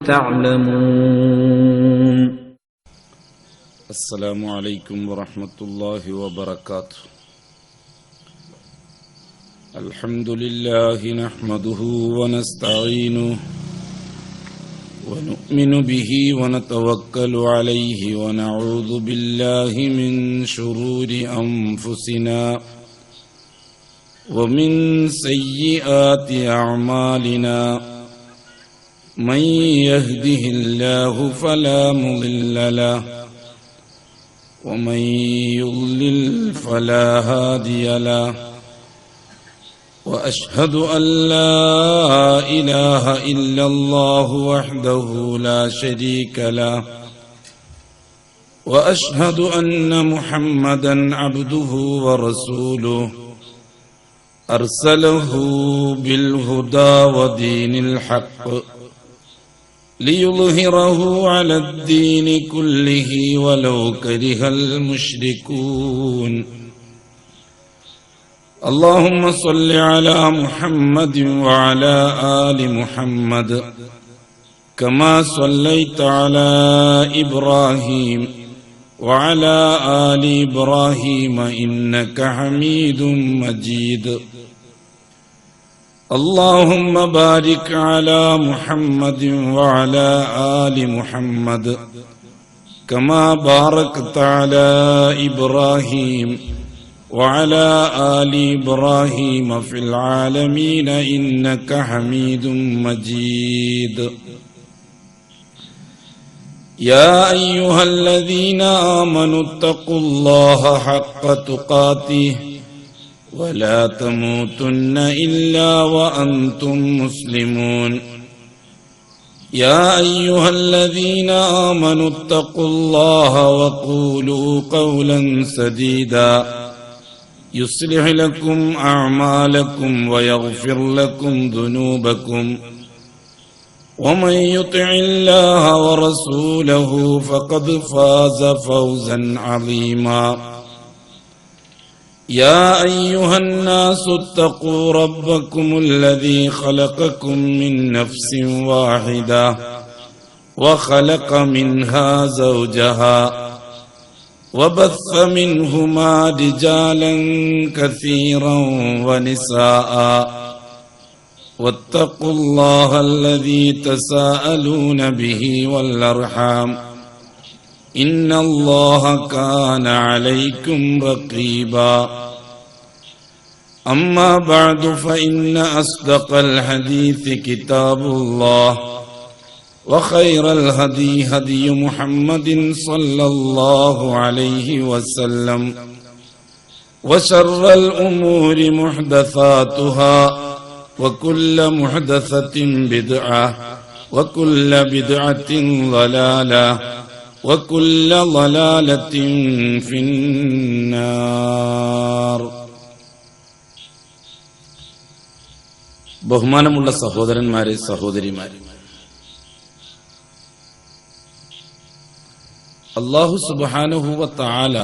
تعلمون. السلام عليكم ورحمة الله وبركاته. الحمد لله نحمده ونستعينه ونؤمن به ونتوكل عليه ونعوذ بالله من شرور أنفسنا ومن سيئات أعمالنا. من يهده الله فلا مضل له ومن يضلل فلا هادي له. وأشهد أن لا إله إلا الله وحده لا شريك له. وأشهد أن محمدا عبده ورسوله أرسله بالهدى ودين الحق ليظهره على الدين كله ولو كره المشركون. اللهم صل على محمد وعلى آل محمد كما صليت على إبراهيم وعلى آل إبراهيم إنك حميد مجيد. اللهم بارك على محمد وعلى آل محمد كما باركت على إبراهيم وعلى آل إبراهيم في العالمين إنك حميد مجيد. يا أيها الذين آمنوا اتقوا الله حق تقاته ولا تموتن إلا وأنتم مسلمون. يا أيها الذين آمنوا اتقوا الله وقولوا قولا سديدا يصلح لكم أعمالكم ويغفر لكم ذنوبكم ومن يطع الله ورسوله فقد فاز فوزا عظيما. يا أيها الناس اتقوا ربكم الذي خلقكم من نفس واحدة وخلق منها زوجها وبث منهما رجالا كثيرا ونساء واتقوا الله الذي تساءلون به والأرحام إن الله كان عليكم رقيبا. أما بعد فإن أصدق الحديث كتاب الله وخير الهدي هدي محمد صلى الله عليه وسلم وشر الأمور محدثاتها وكل محدثة بدعة وكل بدعة ضلالة وكل ضلالة في النار. ബഹുമാനമുള്ള സഹോദരന്മാരെ, സഹോദരിമാരെ, അല്ലാഹു സുബ്ഹാനഹു വ തആല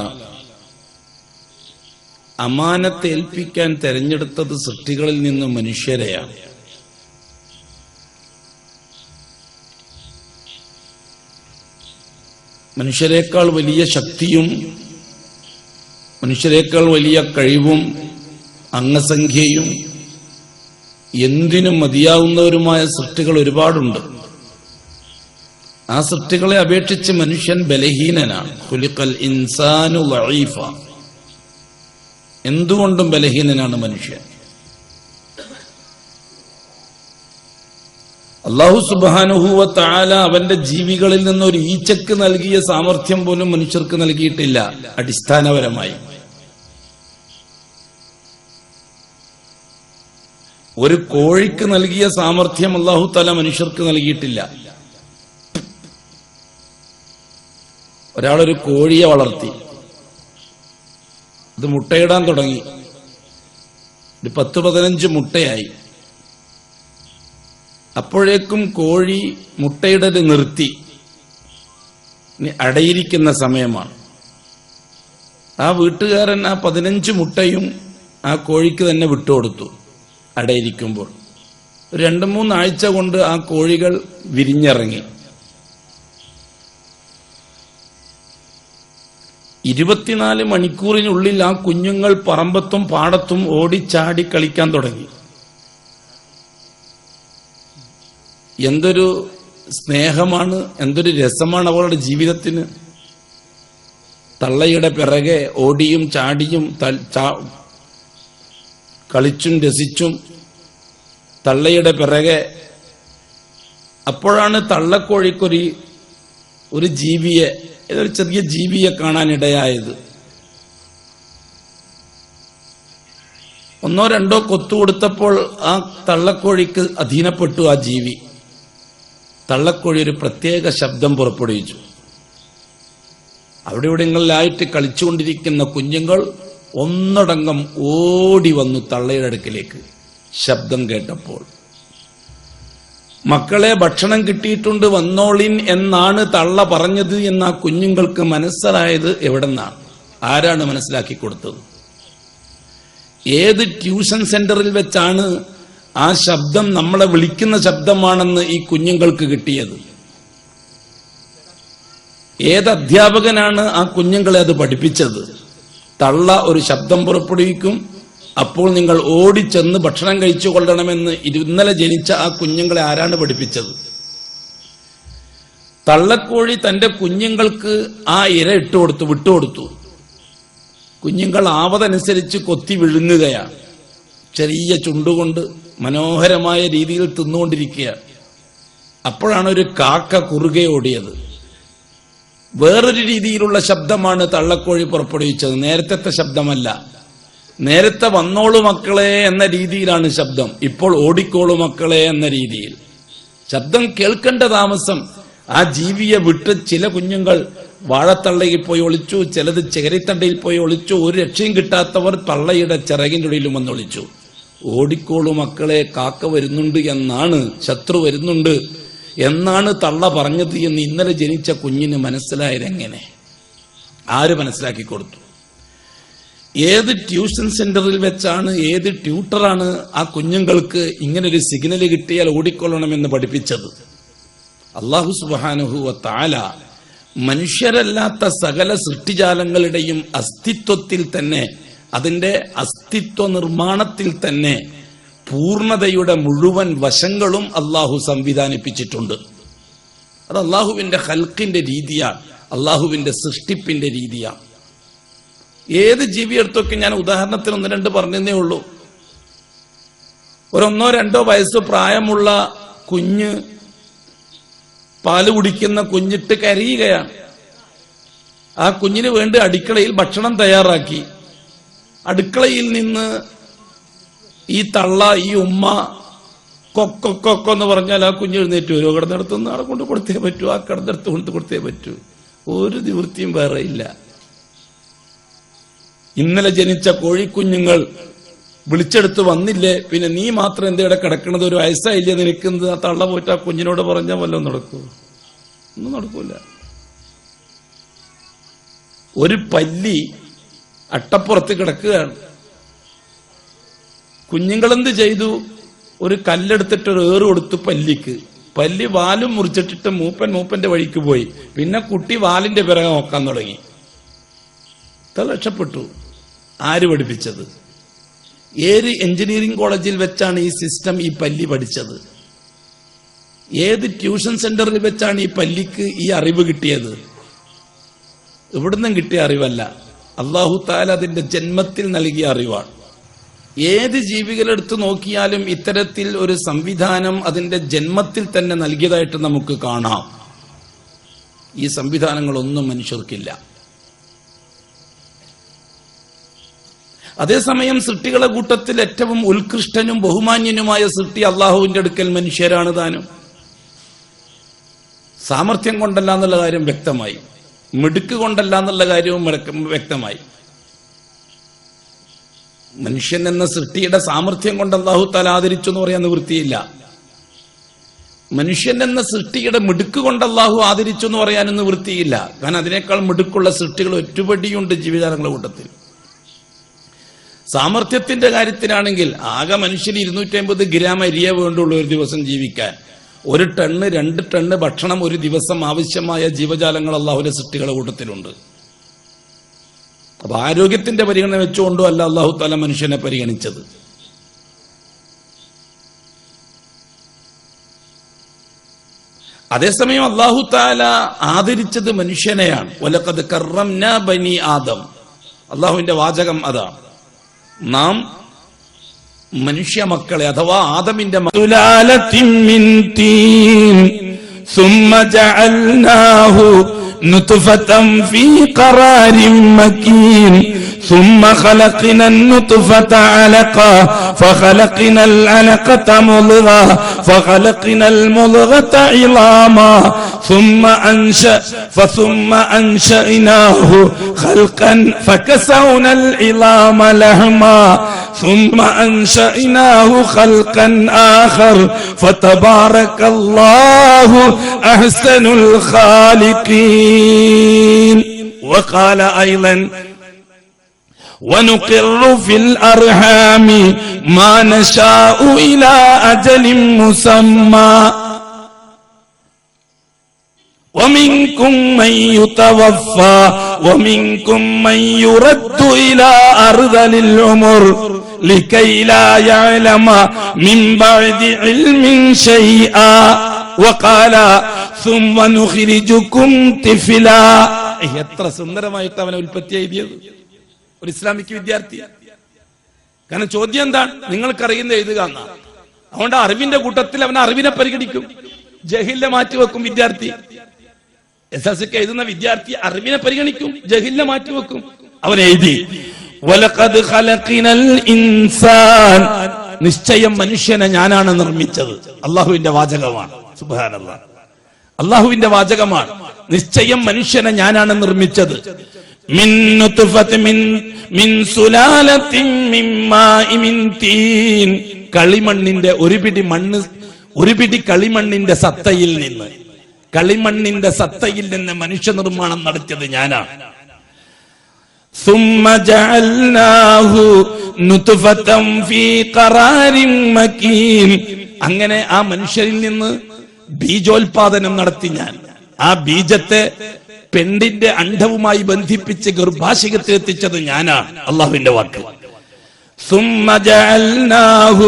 അമാനത്ത് ഏൽപ്പിക്കാൻ തെരഞ്ഞെടുത്തത് സൃഷ്ടികളിൽ നിന്ന് മനുഷ്യരെയാണ്. മനുഷ്യരെക്കാൾ വലിയ ശക്തിയും മനുഷ്യരെക്കാൾ വലിയ കഴിവും അംഗസംഖ്യയും എന്തിനും മതിയാവുന്നവരുമായ സൃഷ്ടികൾ ഒരുപാടുണ്ട്. ആ സൃഷ്ടികളെ അപേക്ഷിച്ച് മനുഷ്യൻ ബലഹീനനാണ്. ഖുലിഖൽ ഇൻസാനു ളഈഫ. എന്തുകൊണ്ടും ബലഹീനനാണ് മനുഷ്യൻ. അല്ലാഹു സുബ്ഹാനഹു വ തആല അവന്റെ ജീവികളിൽ നിന്ന് ഒരു ഈച്ചക്ക് നൽകിയ സാമർഥ്യം പോലും മനുഷ്യർക്ക് നൽകിയിട്ടില്ല. അടിസ്ഥാനപരമായി ഒരു കോഴിക്ക് നൽകിയ സാമർഥ്യം അല്ലാഹു തആല മനുഷ്യർക്ക് നൽകിയിട്ടില്ല. ഒരാളൊരു കോഴിയെ വളർത്തി, അത് മുട്ടയിടാൻ തുടങ്ങി. 10-15 മുട്ടയായി. അപ്പോഴേക്കും കോഴി മുട്ടയിടൽ നിർത്തി. അടയിരിക്കുന്ന സമയമാണ്. ആ വീട്ടുകാരൻ ആ 15 മുട്ടയും ആ കോഴിക്ക് തന്നെ വിട്ടുകൊടുത്തു. അടയിരിക്കുമ്പോൾ 2-3 ആഴ്ച കൊണ്ട് ആ കോഴികൾ വിരിഞ്ഞിറങ്ങി. 24 മണിക്കൂറിനുള്ളിൽ ആ കുഞ്ഞുങ്ങൾ പറമ്പത്തും പാടത്തും ഓടിച്ചാടി കളിക്കാൻ തുടങ്ങി. എന്തൊരു സ്നേഹമാണ്, എന്തൊരു രസമാണ് അവളുടെ ജീവിതത്തിന്. തള്ളയുടെ പിറകെ ഓടിയും ചാടിയും കളിച്ചും രസിച്ചും തള്ളയുടെ പിറകെ. അപ്പോഴാണ് തള്ളക്കോഴിക്കൊരു ജീവിയെ, ഏതൊരു ചെറിയ ജീവിയെ കാണാനിടയായത്. 1-2 കൊത്തുകൊടുത്തപ്പോൾ ആ തള്ളക്കോഴിക്ക് അധീനപ്പെട്ടു ആ ജീവി. തള്ളക്കോഴി ഒരു പ്രത്യേക ശബ്ദം പുറപ്പെടുവിച്ചു. അവിടെ ഇവിടങ്ങളിലായിട്ട് കളിച്ചുകൊണ്ടിരിക്കുന്ന കുഞ്ഞുങ്ങൾ ഒന്നടങ്കം ഓടി വന്നു തള്ളയുടെ അടുക്കിലേക്ക്. ശബ്ദം കേട്ടപ്പോൾ, മക്കളെ ഭക്ഷണം കിട്ടിയിട്ടുണ്ട് വന്നോളിൻ എന്നാണ് തള്ള പറഞ്ഞത് എന്ന് ആ കുഞ്ഞുങ്ങൾക്ക് മനസ്സിലായത് എവിടെന്നാണ്? ആരാണ് മനസ്സിലാക്കി കൊടുത്തത്? ഏത് ട്യൂഷൻ സെന്ററിൽ വെച്ചാണ് ആ ശബ്ദം നമ്മളെ വിളിക്കുന്ന ശബ്ദമാണെന്ന് ഈ കുഞ്ഞുങ്ങൾക്ക് കിട്ടിയത്? ഏത് അധ്യാപകനാണ് ആ കുഞ്ഞുങ്ങളെ അത് പഠിപ്പിച്ചത്? തള്ള ഒരു ശബ്ദം പുറപ്പെടുവിക്കും, അപ്പോൾ നിങ്ങൾ ഓടിച്ചെന്ന് ഭക്ഷണം കഴിച്ചു കൊള്ളണമെന്ന് ഇന്നലെ ജനിച്ച ആ കുഞ്ഞുങ്ങളെ ആരാണ് പഠിപ്പിച്ചത്? തള്ളക്കോഴി തന്റെ കുഞ്ഞുങ്ങൾക്ക് ആ ഇര വിട്ടുകൊടുത്തു. കുഞ്ഞുങ്ങൾ ആവതനുസരിച്ച് കൊത്തി വിഴുങ്ങുകയാണ്. ചെറിയ ചുണ്ടുകൊണ്ട് മനോഹരമായ രീതിയിൽ തിന്നുകൊണ്ടിരിക്കുക. അപ്പോഴാണ് ഒരു കാക്ക കുറുകെ ഓടിയത്. വേറൊരു രീതിയിലുള്ള ശബ്ദമാണ് തള്ളക്കോഴി പുറപ്പെടുവിച്ചത്, നേരത്തെ ശബ്ദമല്ല. നേരത്തെ വന്നോളൂ മക്കളെ എന്ന രീതിയിലാണ് ശബ്ദം, ഇപ്പോൾ ഓടിക്കോളൂ മക്കളെ എന്ന രീതിയിൽ. ശബ്ദം കേൾക്കേണ്ട താമസം. ആ ജീവിയെ വിട്ട് ചില കുഞ്ഞുങ്ങൾ വാഴത്തള്ളയിൽ പോയി ഒളിച്ചു, ചിലത് ചേരിത്തണ്ടയിൽ പോയി ഒളിച്ചു. ഒരു രക്ഷയും കിട്ടാത്തവർ തള്ളയുടെ ചിറകിൻ്റെ ഉള്ളിലും വന്നൊളിച്ചു. ഓടിക്കോളൂ മക്കളെ, കാക്ക വരുന്നുണ്ട് എന്നാണ്, ശത്രു വരുന്നുണ്ട് എന്നാണ് തള്ള പറഞ്ഞത് എന്ന് ഇന്നലെ ജനിച്ച കുഞ്ഞിന് മനസ്സിലായതെങ്ങനെ? ആര് മനസ്സിലാക്കി കൊടുത്തു? ഏത് ട്യൂഷൻ സെന്ററിൽ വെച്ചാണ്, ഏത് ട്യൂട്ടറാണ് ആ കുഞ്ഞുങ്ങൾക്ക് ഇങ്ങനൊരു സിഗ്നൽ കിട്ടിയാൽ ഓടിക്കൊള്ളണമെന്ന് പഠിപ്പിച്ചത്? അല്ലാഹു സുബ്ഹാനഹു വ തആല മനുഷ്യരല്ലാത്ത സകല സൃഷ്ടിജാലങ്ങളുടെയും അസ്തിത്വത്തിൽ തന്നെ, അതിന്റെ അസ്തിത്വ നിർമ്മാണത്തിൽ തന്നെ പൂർണ്ണതയുടെ മുഴുവൻ വശങ്ങളും അല്ലാഹു സംവിധാനിപ്പിച്ചിട്ടുണ്ട്. അത് അല്ലാഹുവിന്റെ ഖൽഖിന്റെ രീതിയാണ്, അല്ലാഹുവിന്റെ സൃഷ്ടിപ്പിന്റെ രീതിയാണ്. ഏത് ജീവിയെടുത്തൊക്കെ ഞാൻ ഉദാഹരണത്തിന് 1-2 പറഞ്ഞതേ ഉള്ളൂ. ഒരു 1-2 വയസ്സ് പ്രായമുള്ള കുഞ്ഞ്, പാല് കുടിക്കുന്ന കുഞ്ഞിട്ട് കരയുകയാണ്. ആ കുഞ്ഞിന് വേണ്ടി അടുക്കളയിൽ ഭക്ഷണം തയ്യാറാക്കി. അടുക്കളയിൽ നിന്ന് ഈ തള്ള, ഈ ഉമ്മ കൊക്കൊക്കൊന്ന് പറഞ്ഞാൽ ആ കുഞ്ഞ് എഴുന്നേറ്റ് വരും. കിടന്നിടത്തുനിന്ന് അവിടെ കൊണ്ട് കൊടുത്തേ പറ്റൂ, ആ കിടന്നിടത്ത് കൊണ്ട് കൊടുത്തേ പറ്റൂ. ഒരു നിവൃത്തിയും വേറെ ഇല്ല. ഇന്നലെ ജനിച്ച കോഴിക്കുഞ്ഞുങ്ങൾ വിളിച്ചെടുത്ത് വന്നില്ലേ, പിന്നെ നീ മാത്രം എന്തിവിടെ കിടക്കണത്, ഒരു വയസ്സായില്ലേ നിനക്കുന്നത്? ആ തള്ള പോയിട്ട് ആ കുഞ്ഞിനോട് പറഞ്ഞാൽ വല്ലതും നടക്കൂ? ഒന്നും നടക്കൂല. ഒരു പല്ലി അട്ടപ്പുറത്ത് കിടക്കുകയാണ്. കുഞ്ഞുങ്ങളെന്ത് ചെയ്തു? ഒരു കല്ലെടുത്തിട്ട് ഒരു ഏറ് കൊടുത്തു പല്ലിക്ക്. പല്ലി വാലും മുറിച്ചിട്ടിട്ട് മൂപ്പന്റെ വഴിക്ക് പോയി. പിന്നെ കുട്ടി വാലിന്റെ പിറകെ നോക്കാൻ തുടങ്ങി. രക്ഷപ്പെട്ടു. ആര് പഠിപ്പിച്ചത്? ഏത് എഞ്ചിനീയറിംഗ് കോളേജിൽ വെച്ചാണ് ഈ സിസ്റ്റം ഈ പല്ലി പഠിച്ചത്? ഏത് ട്യൂഷൻ സെന്ററിൽ വെച്ചാണ് ഈ പല്ലിക്ക് ഈ അറിവ് കിട്ടിയത്? ഇവിടുന്നും കിട്ടിയ അറിവല്ല, അല്ലാഹു തആല അതിന്റെ ജന്മത്തിൽ നൽകിയ അറിവാണ്. ഏത് ജീവികളെടുത്ത് നോക്കിയാലും ഇത്തരത്തിൽ ഒരു സംവിധാനം അതിന്റെ ജന്മത്തിൽ തന്നെ നൽകിയതായിട്ട് നമുക്ക് കാണാം. ഈ സംവിധാനങ്ങളൊന്നും മനുഷ്യർക്കില്ല. അതേസമയം സൃഷ്ടികളെ കൂട്ടത്തിൽ ഏറ്റവും ഉത്കൃഷ്ടനും ബഹുമാന്യനുമായ സൃഷ്ടി അള്ളാഹുവിന്റെ അടുക്കൽ മനുഷ്യരാണ് താനും. സാമർഥ്യം കൊണ്ടല്ല എന്നുള്ള കാര്യം വ്യക്തമായി, മിടുക്ക് കൊണ്ടല്ല എന്നുള്ള കാര്യവും വ്യക്തമായി. മനുഷ്യൻ എന്ന സൃഷ്ടിയുടെ സാമർഥ്യം കൊണ്ട് അല്ലാഹു തആല ആദരിച്ചു എന്ന് പറയാൻ നിവൃത്തിയില്ല. മനുഷ്യൻ എന്ന സൃഷ്ടിയുടെ മിടുക്ക് കൊണ്ട് അല്ലാഹു ആദരിച്ചു എന്ന് പറയാനും നിവൃത്തിയില്ല. കാരണം അതിനേക്കാൾ മിടുക്കുള്ള സൃഷ്ടികൾ ഒരുപടിയുണ്ട് ജീവിജാലങ്ങളുടെ കൂട്ടത്തിൽ. സാമർത്ഥ്യത്തിന്റെ കാര്യത്തിലാണെങ്കിൽ ആകെ മനുഷ്യന് 250 ഗ്രാം അരിയേ വേണ്ടുള്ളൂ ഒരു ദിവസം ജീവിക്കാൻ. 1 ടണ്ണ് 2 ടണ്ണ് ഭക്ഷണം ഒരു ദിവസം ആവശ്യമായ ജീവജാലങ്ങൾ അള്ളാഹുവിന്റെ സൃഷ്ടികളുടെ കൂട്ടത്തിലുണ്ട്. അപ്പൊ ആരോഗ്യത്തിന്റെ പരിഗണന വെച്ചുകൊണ്ടും അല്ല അള്ളാഹു തആല മനുഷ്യനെ പരിഗണിച്ചത്. അതേസമയം അള്ളാഹു തആല ആദരിച്ചത് മനുഷ്യനെയാണ്. വലഖദ് കറംനാ ബനി ആദം. അള്ളാഹുവിന്റെ വാചകം അതാണ്. നാം മനുഷ്യ മക്കളെ അഥവാ ആദമിന്റെ ثم جعلناه نطفة في قرار مكين ثم خلقنا النطفة علقة فخلقنا العلقة مضغة فخلقنا المضغة عظاما ثم أنشأناه خلقا فكسونا العظام لحما ثم أنشأناه خلقا آخر فتبارك الله أحسن الخالقين. وقال أيضا ونقر في الأرحام ما نشاء إلى أجل مسمى ومنكم من يتوفى ومنكم من يرد إلى أرذل العمر لكي لا يعلم من بعد علم شيئا وقال ثم نخرجكم طفلا. എത്ര സുന്ദരമായിട്ട് അവനെ ഉൽപ്പത്തി എഴുതിയത് ഒരു ഇസ്ലാമിക് വിദ്യാർത്ഥി. കാരണം ചോദ്യം എന്താണ്? നിങ്ങൾക്കറിയുന്ന എഴുതുക എന്നാണ്. അതുകൊണ്ട് അറിവിന്റെ കൂട്ടത്തിൽ അവൻ അറിവിനെ പരിഗണിക്കും, ജഹിലിനെ മാറ്റിവെക്കും. വിദ്യാർത്ഥി SLCക്ക് എഴുതുന്ന വിദ്യാർത്ഥി അറിവിനെ പരിഗണിക്കും, ജഹിലിനെ മാറ്റിവെക്കും. അവൻ എഴുതി വലഖദ് ഖലഖനൽ ഇൻസാൻ, നിശ്ചയം മനുഷ്യനെ ഞാനാണ് നിർമ്മിച്ചത്. അള്ളാഹുവിന്റെ വാചകമാണ്. സുബ്ഹാനല്ലാഹ്, അള്ളാഹുവിന്റെ വാചകമാണ്. നിശ്ചയം മനുഷ്യനെ ഞാനാണ് നിർമ്മിച്ചത്. മിൻ നുത്ഫത്തിൻ മിൻ സുലാലത്തിൻ മിൻ മാഇൻ തീൻ, കളിമണ്ണിന്റെ ഒരു പിടി കളിമണ്ണിന്റെ സത്തയിൽ നിന്ന്, കളിമണ്ണിന്റെ സത്തയിൽ നിന്ന് മനുഷ്യ നിർമ്മാണം നടത്തിയത് ഞാനാണ്. ثم جعلناه نطفة في قرار مكين, അങ്ങനെ ആ മനുഷ്യരിൽ നിന്ന് ബീജോൽപാദനം നടത്തി ഞാൻ. ആ ബീജത്തെ പെണ്ണിന്റെ അണ്ഡവുമായി ബന്ധിപ്പിച്ച് ഗർഭാശയത്തിൽ എത്തിച്ചത് ഞാനാണ്. അള്ളാഹുവിന്റെ വാക്ക്. ثم جعلناه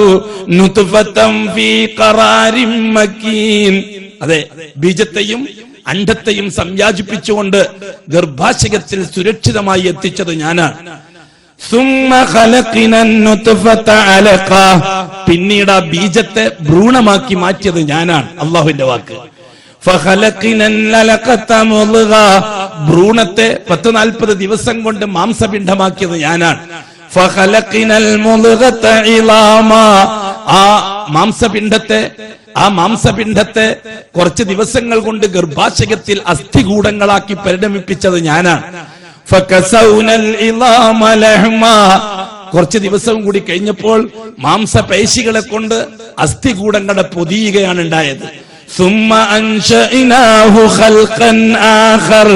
نطفة في قرار مكين, അതെ, ബീജത്തെയും അണ്ഡത്തെയും സംയോജിപ്പിച്ചുകൊണ്ട് ഗർഭാശയത്തിൽ സുരക്ഷിതമായി എത്തിച്ചത് ഞാനാണ്. ثم خلقنا النطفة علقة, പിന്നീട് ആ ബീജത്തെ ഭ്രൂണമാക്കി മാറ്റിയത് ഞാനാണ്. അള്ളാഹുവിന്റെ വാക്ക്. فخلقنا العلقة مضغة, ഭ്രൂണത്തെ 10-40 ദിവസം കൊണ്ട് മാംസപിണ്ഡമാക്കിയത് ഞാനാണ്. فخلقنا المضغة عظاما, ആ മാംസപിണ്ഡത്തെ കുറച്ച് ദിവസങ്ങൾ കൊണ്ട് ഗർഭാശയത്തിൽ അസ്ഥികൂടങ്ങളാക്കി പരിണമിപ്പിച്ചത് ഞാനാണ്. فكسونا العظام لحما, കുറച്ച് ദിവസം കൂടി കഴിഞ്ഞപ്പോൾ മാംസപേശികളെ കൊണ്ട് അസ്ഥികൂടങ്ങളെ പൊതിയുകയാണ് ഉണ്ടായത്. ثم أنشأناه خلقا آخر,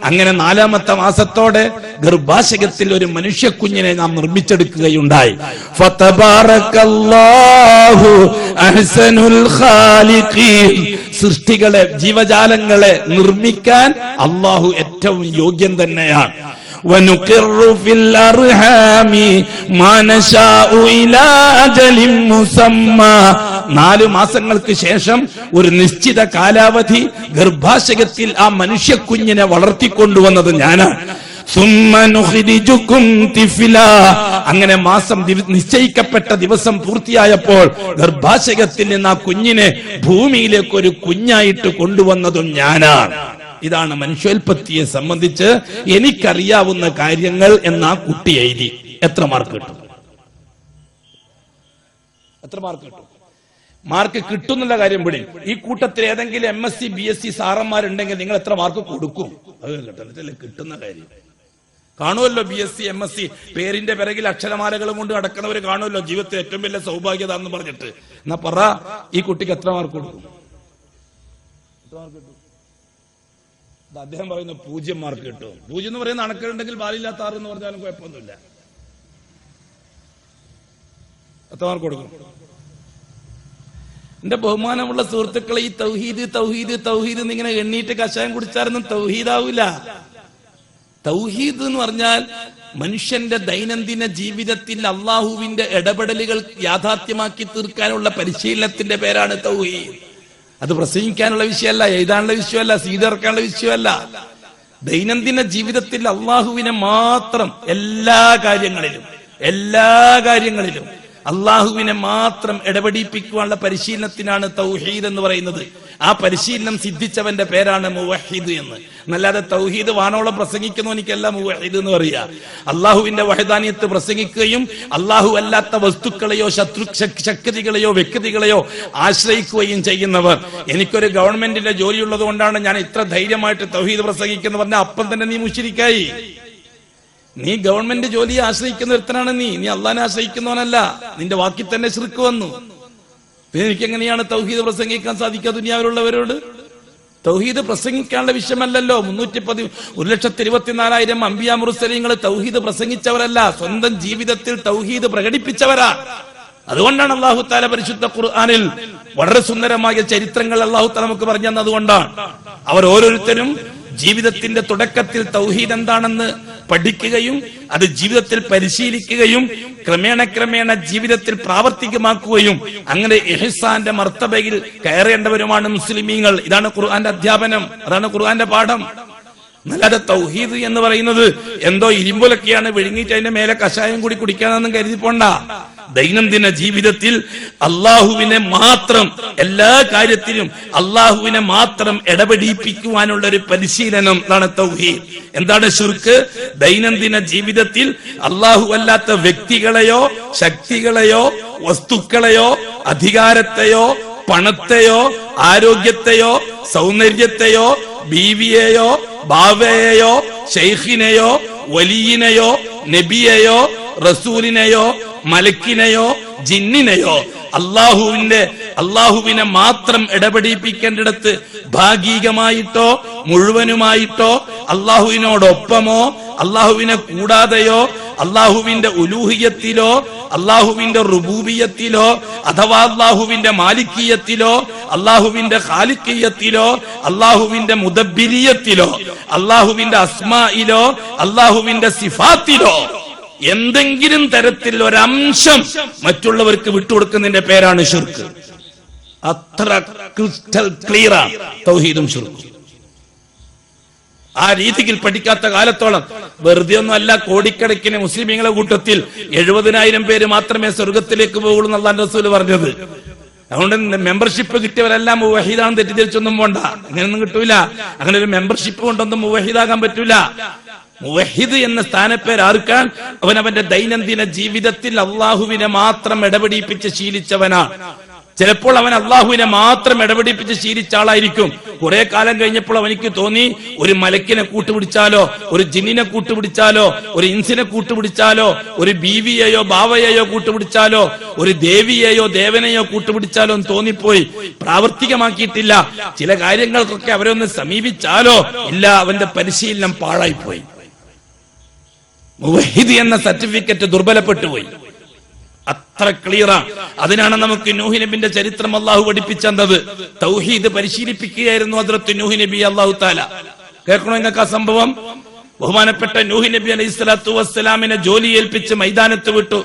അങ്ങനെ 4-ാമത്തെ മാസത്തോടെ ഗർഭാശയത്തിൽ ഒരു മനുഷ്യ കുഞ്ഞിനെ നാം നിർമ്മിച്ചെടുക്കുകയുണ്ടായി. ഫതബാറകല്ലാഹു അഹ്സനുൽ ഖാലിഖീൻ, സൃഷ്ടികളെ, ജീവജാലങ്ങളെ നിർമ്മിക്കാൻ അള്ളാഹു ഏറ്റവും യോഗ്യൻ തന്നെയാണ്. വനുഖിറു ഫിൽ അർഹാമി മാ നശാഉ ഇലാ അജലിൻ മുസമ്മാ, 4 മാസങ്ങൾക്ക് ശേഷം ഒരു നിശ്ചിത കാലാവധി ഗർഭാശയത്തിൽ ആ മനുഷ്യ കുഞ്ഞിനെ വളർത്തിക്കൊണ്ടുവന്നത് ഞാനാണ്. സുമ്മ നുഖ്രിജുകും തിഫ്ലാ, അങ്ങനെ മാസം നിശ്ചയിക്കപ്പെട്ട ദിവസം പൂർത്തിയായപ്പോൾ ഗർഭാശയത്തിൽ നിന്ന് ആ കുഞ്ഞിനെ ഭൂമിയിലേക്ക് ഒരു കുഞ്ഞായിട്ട് കൊണ്ടുവന്നതും ഞാനാണ്. ഇതാണ് മനുഷ്യോൽപത്തിയെ സംബന്ധിച്ച് എനിക്കറിയാവുന്ന കാര്യങ്ങൾ എന്ന് ആ കുട്ടി എഴുതി. എത്ര മാർക്ക് കിട്ടും? എത്ര മാർക്ക് കിട്ടും? മാർക്ക് കിട്ടുന്നുള്ള കാര്യം പിടി. ഈ കൂട്ടത്തിൽ ഏതെങ്കിലും MSc BSc സാറന്മാരുണ്ടെങ്കിൽ നിങ്ങൾ എത്ര മാർക്ക് കൊടുക്കും? അത് കിട്ടുന്ന കാര്യം കാണുമല്ലോ. BSc MSc പേരിന്റെ പിറകിൽ അക്ഷരമാലകളും കൊണ്ട് നടക്കുന്നവർ കാണുമല്ലോ. ജീവിതത്തിൽ ഏറ്റവും വലിയ സൗഭാഗ്യത എന്ന് പറഞ്ഞിട്ട്. എന്നാ പറ, ഈ കുട്ടിക്ക് എത്ര മാർക്ക് കൊടുക്കും? അദ്ദേഹം പറയുന്ന 0 മാർക്ക് കിട്ടും. 0 എന്ന് പറയുന്ന അണക്കുണ്ടെങ്കിൽ ബാലില്ലാത്ത 6 എന്ന് പറഞ്ഞാലും കുഴപ്പമൊന്നുമില്ല. മാർക്ക് കൊടുക്കും. എന്റെ ബഹുമാനമുള്ള സുഹൃത്തുക്കളെ, ഈ തൗഹീദ് തൗഹീദ് തൗഹീദ് എന്നിങ്ങനെ എണ്ണീറ്റ് കഷായം കുടിച്ചാലൊന്നും തൗഹീദാവില്ല. തൗഹീദ് എന്ന് പറഞ്ഞാൽ മനുഷ്യന്റെ ദൈനംദിന ജീവിതത്തിൽ അള്ളാഹുവിന്റെ ഇടപെടലുകൾ യാഥാർത്ഥ്യമാക്കി തീർക്കാനുള്ള പരിശീലനത്തിന്റെ പേരാണ് തൗഹീദ്. അത് പ്രസംഗിക്കാനുള്ള വിഷയമല്ല, എഴുതാനുള്ള വിഷയമല്ല, സീതിറക്കാനുള്ള വിഷയമല്ല. ദൈനംദിന ജീവിതത്തിൽ അള്ളാഹുവിനെ മാത്രം എല്ലാ കാര്യങ്ങളിലും അള്ളാഹുവിനെ മാത്രം ഇടപെടിപ്പിക്കുവാനുള്ള പരിശീലനത്തിനാണ് തൗഹീദ് എന്ന് പറയുന്നത്. ആ പരിശീലനം സിദ്ധിച്ചവന്റെ പേരാണ് മുവഹിദ് എന്ന്. എന്നല്ലാതെ തൗഹീദ് വാനോളം പ്രസംഗിക്കുന്നവനിക്കല്ല മുവഹിദ് എന്ന് പറയുക. അള്ളാഹുവിന്റെ വഹദാനിയത്ത് പ്രസംഗിക്കുകയും അള്ളാഹു അല്ലാത്ത വസ്തുക്കളെയോ ശക്തികളെയോ വ്യക്തികളെയോ ആശ്രയിക്കുകയും ചെയ്യുന്നവർ. എനിക്കൊരു ഗവൺമെന്റിന്റെ ജോലിയുള്ളത് കൊണ്ടാണ് ഞാൻ ഇത്ര ധൈര്യമായിട്ട് തൗഹീദ് പ്രസംഗിക്കുന്നു പറഞ്ഞാൽ അപ്പം തന്നെ നീ മുശ്രിക്കായി. നീ ഗവൺമെന്റ് ജോലിയെ ആശ്രയിക്കുന്ന ഒരുത്തനാണ്. നീ അള്ളാഹിനെ ആശ്രയിക്കുന്നവനല്ല. നിന്റെ വാക്കിൽ തന്നെ ശിർക്ക് വന്നു. പിന്നെ എനിക്കെങ്ങനെയാണ് തൗഹീദ് പ്രസംഗിക്കാൻ സാധിക്കുക ദുനിയാവിലുള്ളവരോട്? തൗഹീദ് പ്രസംഗിക്കാനുള്ള വിഷയമല്ലല്ലോ. 1,24,000 അംബിയാ മുർസലീങ്ങൾ തൗഹീദ് പ്രസംഗിച്ചവരല്ല, സ്വന്തം ജീവിതത്തിൽ തൗഹീദ് പ്രകടിപ്പിച്ചവരാ. അതുകൊണ്ടാണ് അല്ലാഹു തആല പരിശുദ്ധ ഖുർആനിൽ വളരെ സുന്ദരമായ ചരിത്രങ്ങൾ അല്ലാഹു തആല നമുക്ക് പറഞ്ഞു തന്നതുകൊണ്ടാണ്. അവർ ഓരോരുത്തരും ജീവിതത്തിന്റെ തുടക്കത്തിൽ തൗഹീദ് എന്താണെന്ന് പഠിക്കുകയും അത് ജീവിതത്തിൽ പരിശീലിക്കുകയും ക്രമേണ ജീവിതത്തിൽ പ്രാവർത്തികമാക്കുകയും അങ്ങനെ ഇഹ്സാന്റെ മർത്തബയിൽ കയറേണ്ടവരുമാണ് മുസ്ലിമീങ്ങൾ. ഇതാണ് ഖുർആന്റെ അധ്യാപനം, അതാണ് ഖുർആന്റെ പാഠം. അല്ലാതെ തൗഹീദ് എന്ന് പറയുന്നത് എന്തോ ഇരുമ്പൊലൊക്കെയാണ് വിഴുങ്ങിയിട്ട് അതിന്റെ മേലെ കഷായം കൂടി കുടിക്കാനൊന്നും കരുതിപ്പോണ്ട. ദൈനംദിന ജീവിതത്തിൽ അള്ളാഹുവിനെ മാത്രം, എല്ലാ കാര്യത്തിലും അള്ളാഹുവിനെ മാത്രം ഇടപെടിപ്പിക്കുവാനുള്ള ഒരു പരിശീലനം ആണ് തൗഹീദ്. എന്താണ് ശിർക്ക്? ദൈനംദിന ജീവിതത്തിൽ അള്ളാഹു അല്ലാത്ത വ്യക്തികളെയോ ശക്തികളെയോ വസ്തുക്കളെയോ അധികാരത്തെയോ പണത്തെയോ ആരോഗ്യത്തെയോ സൗന്ദര്യത്തെയോ ബീവിയെയോ ബാവയെയോ ഷെയ്ഖിനെയോ വലിയനെയോ നബിയെയോ റസൂലിനെയോ മലക്കിനെയോ ജിന്നിനെയോ അള്ളാഹുവിനെ മാത്രം ഇടപെടിപ്പിക്കേണ്ടിടത്ത് ഭാഗികമായിട്ടോ മുഴുവനുമായിട്ടോ അള്ളാഹുവിനോടൊപ്പമോ അള്ളാഹുവിനെ കൂടാതെയോ അള്ളാഹുവിന്റെ ഉലൂഹിയത്തിലോ അള്ളാഹുവിന്റെ റുബൂബിയത്തിലോ അഥവാ അള്ളാഹുവിന്റെ മാലിക്കിയത്തിലോ അള്ളാഹുവിന്റെ ഖാലിക്കിയത്തിലോ അള്ളാഹുവിന്റെ മുദബ്ബിരിയത്തിലോ അള്ളാഹുവിന്റെ അസ്മായിലോ അള്ളാഹുവിന്റെ സിഫാത്തിലോ എന്തെങ്കിലും തരത്തിൽ ഒരംശം മറ്റുള്ളവർക്ക് വിട്ടുകൊടുക്കുന്നതിന്റെ പേരാണ് ശിർക്ക്. അത്ര ക്രിസ്റ്റൽ ക്ലിയറാണ് തൗഹീദും ശിർക്കും. ആ രീതിയിൽ പഠിക്കാത്ത കാലത്തോളം വെറുതെ ഒന്നും അല്ല. കോടിക്കണക്കിന് മുസ്ലിമീങ്ങളെ കൂട്ടത്തിൽ 70,000 പേര് മാത്രമേ സ്വർഗത്തിലേക്ക് പോകുള്ളൂ എന്ന് അല്ലാഹുവിന്റെ റസൂൽ പറഞ്ഞത്. അതുകൊണ്ട് മെമ്പർഷിപ്പ് കിട്ടിയവരെല്ലാം മുവഹിദാണെന്ന് തെറ്റിദ്ധരിച്ചൊന്നും പോണ്ട. അങ്ങനെയൊന്നും കിട്ടൂല. അങ്ങനെ ഒരു മെമ്പർഷിപ്പ് കൊണ്ടൊന്നും മുവഹിദാകാൻ പറ്റൂല. മുവഹിദ് എന്ന സ്ഥാനപ്പേര് ആർക്കാൻ? അവനവന്റെ ദൈനംദിന ജീവിതത്തിൽ അള്ളാഹുവിനെ മാത്രം ഇടപെടിപ്പിച്ച് ശീലിച്ചവനാണ്. ചിലപ്പോൾ അവൻ അള്ളാഹുവിനെ മാത്രം ഇടപെടിപ്പിച്ച് ശീലിച്ച ആളായിരിക്കും. കുറെ കാലം കഴിഞ്ഞപ്പോൾ അവനിക്ക് തോന്നി ഒരു മലക്കിനെ കൂട്ടുപിടിച്ചാലോ, ഒരു ജിന്നിനെ കൂട്ടുപിടിച്ചാലോ, ഒരു ഇൻസിനെ കൂട്ടുപിടിച്ചാലോ, ഒരു ബീവിയെയോ ബാവയെയോ കൂട്ടുപിടിച്ചാലോ, ഒരു ദേവിയെയോ ദേവനെയോ കൂട്ടുപിടിച്ചാലോ എന്ന് തോന്നിപ്പോയി. പ്രാവർത്തികമാക്കിയിട്ടില്ല. ചില കാര്യങ്ങൾക്കൊക്കെ അവരൊന്ന് സമീപിച്ചാലോ ഇല്ല, അവന്റെ പരിശീലനം പാഴായിപ്പോയി. മുവഹിദ് എന്ന സർട്ടിഫിക്കറ്റ് ദുർബലപ്പെട്ടു പോയി. അത്ര ക്ലിയറാണ്. അതിനാണ് നമുക്ക് നൂഹ് നബിന്റെ ചരിത്രം അള്ളാഹു പഠിപ്പിച്ചത്. തൗഹീദ് പരിശീലിപ്പിക്കുകയായിരുന്നു ഹദ്റത്ത് നൂഹ് നബി അള്ളാഹു തആല. കേൾക്കണോ നിങ്ങൾക്ക് ആ സംഭവം? ബഹുമാനപ്പെട്ട നൂഹ് നബി അലൈഹിസ്സലാത്തു വസ്സലാമിനെ ജോലി ഏൽപ്പിച്ച് മൈതാനത്ത് വിട്ടു.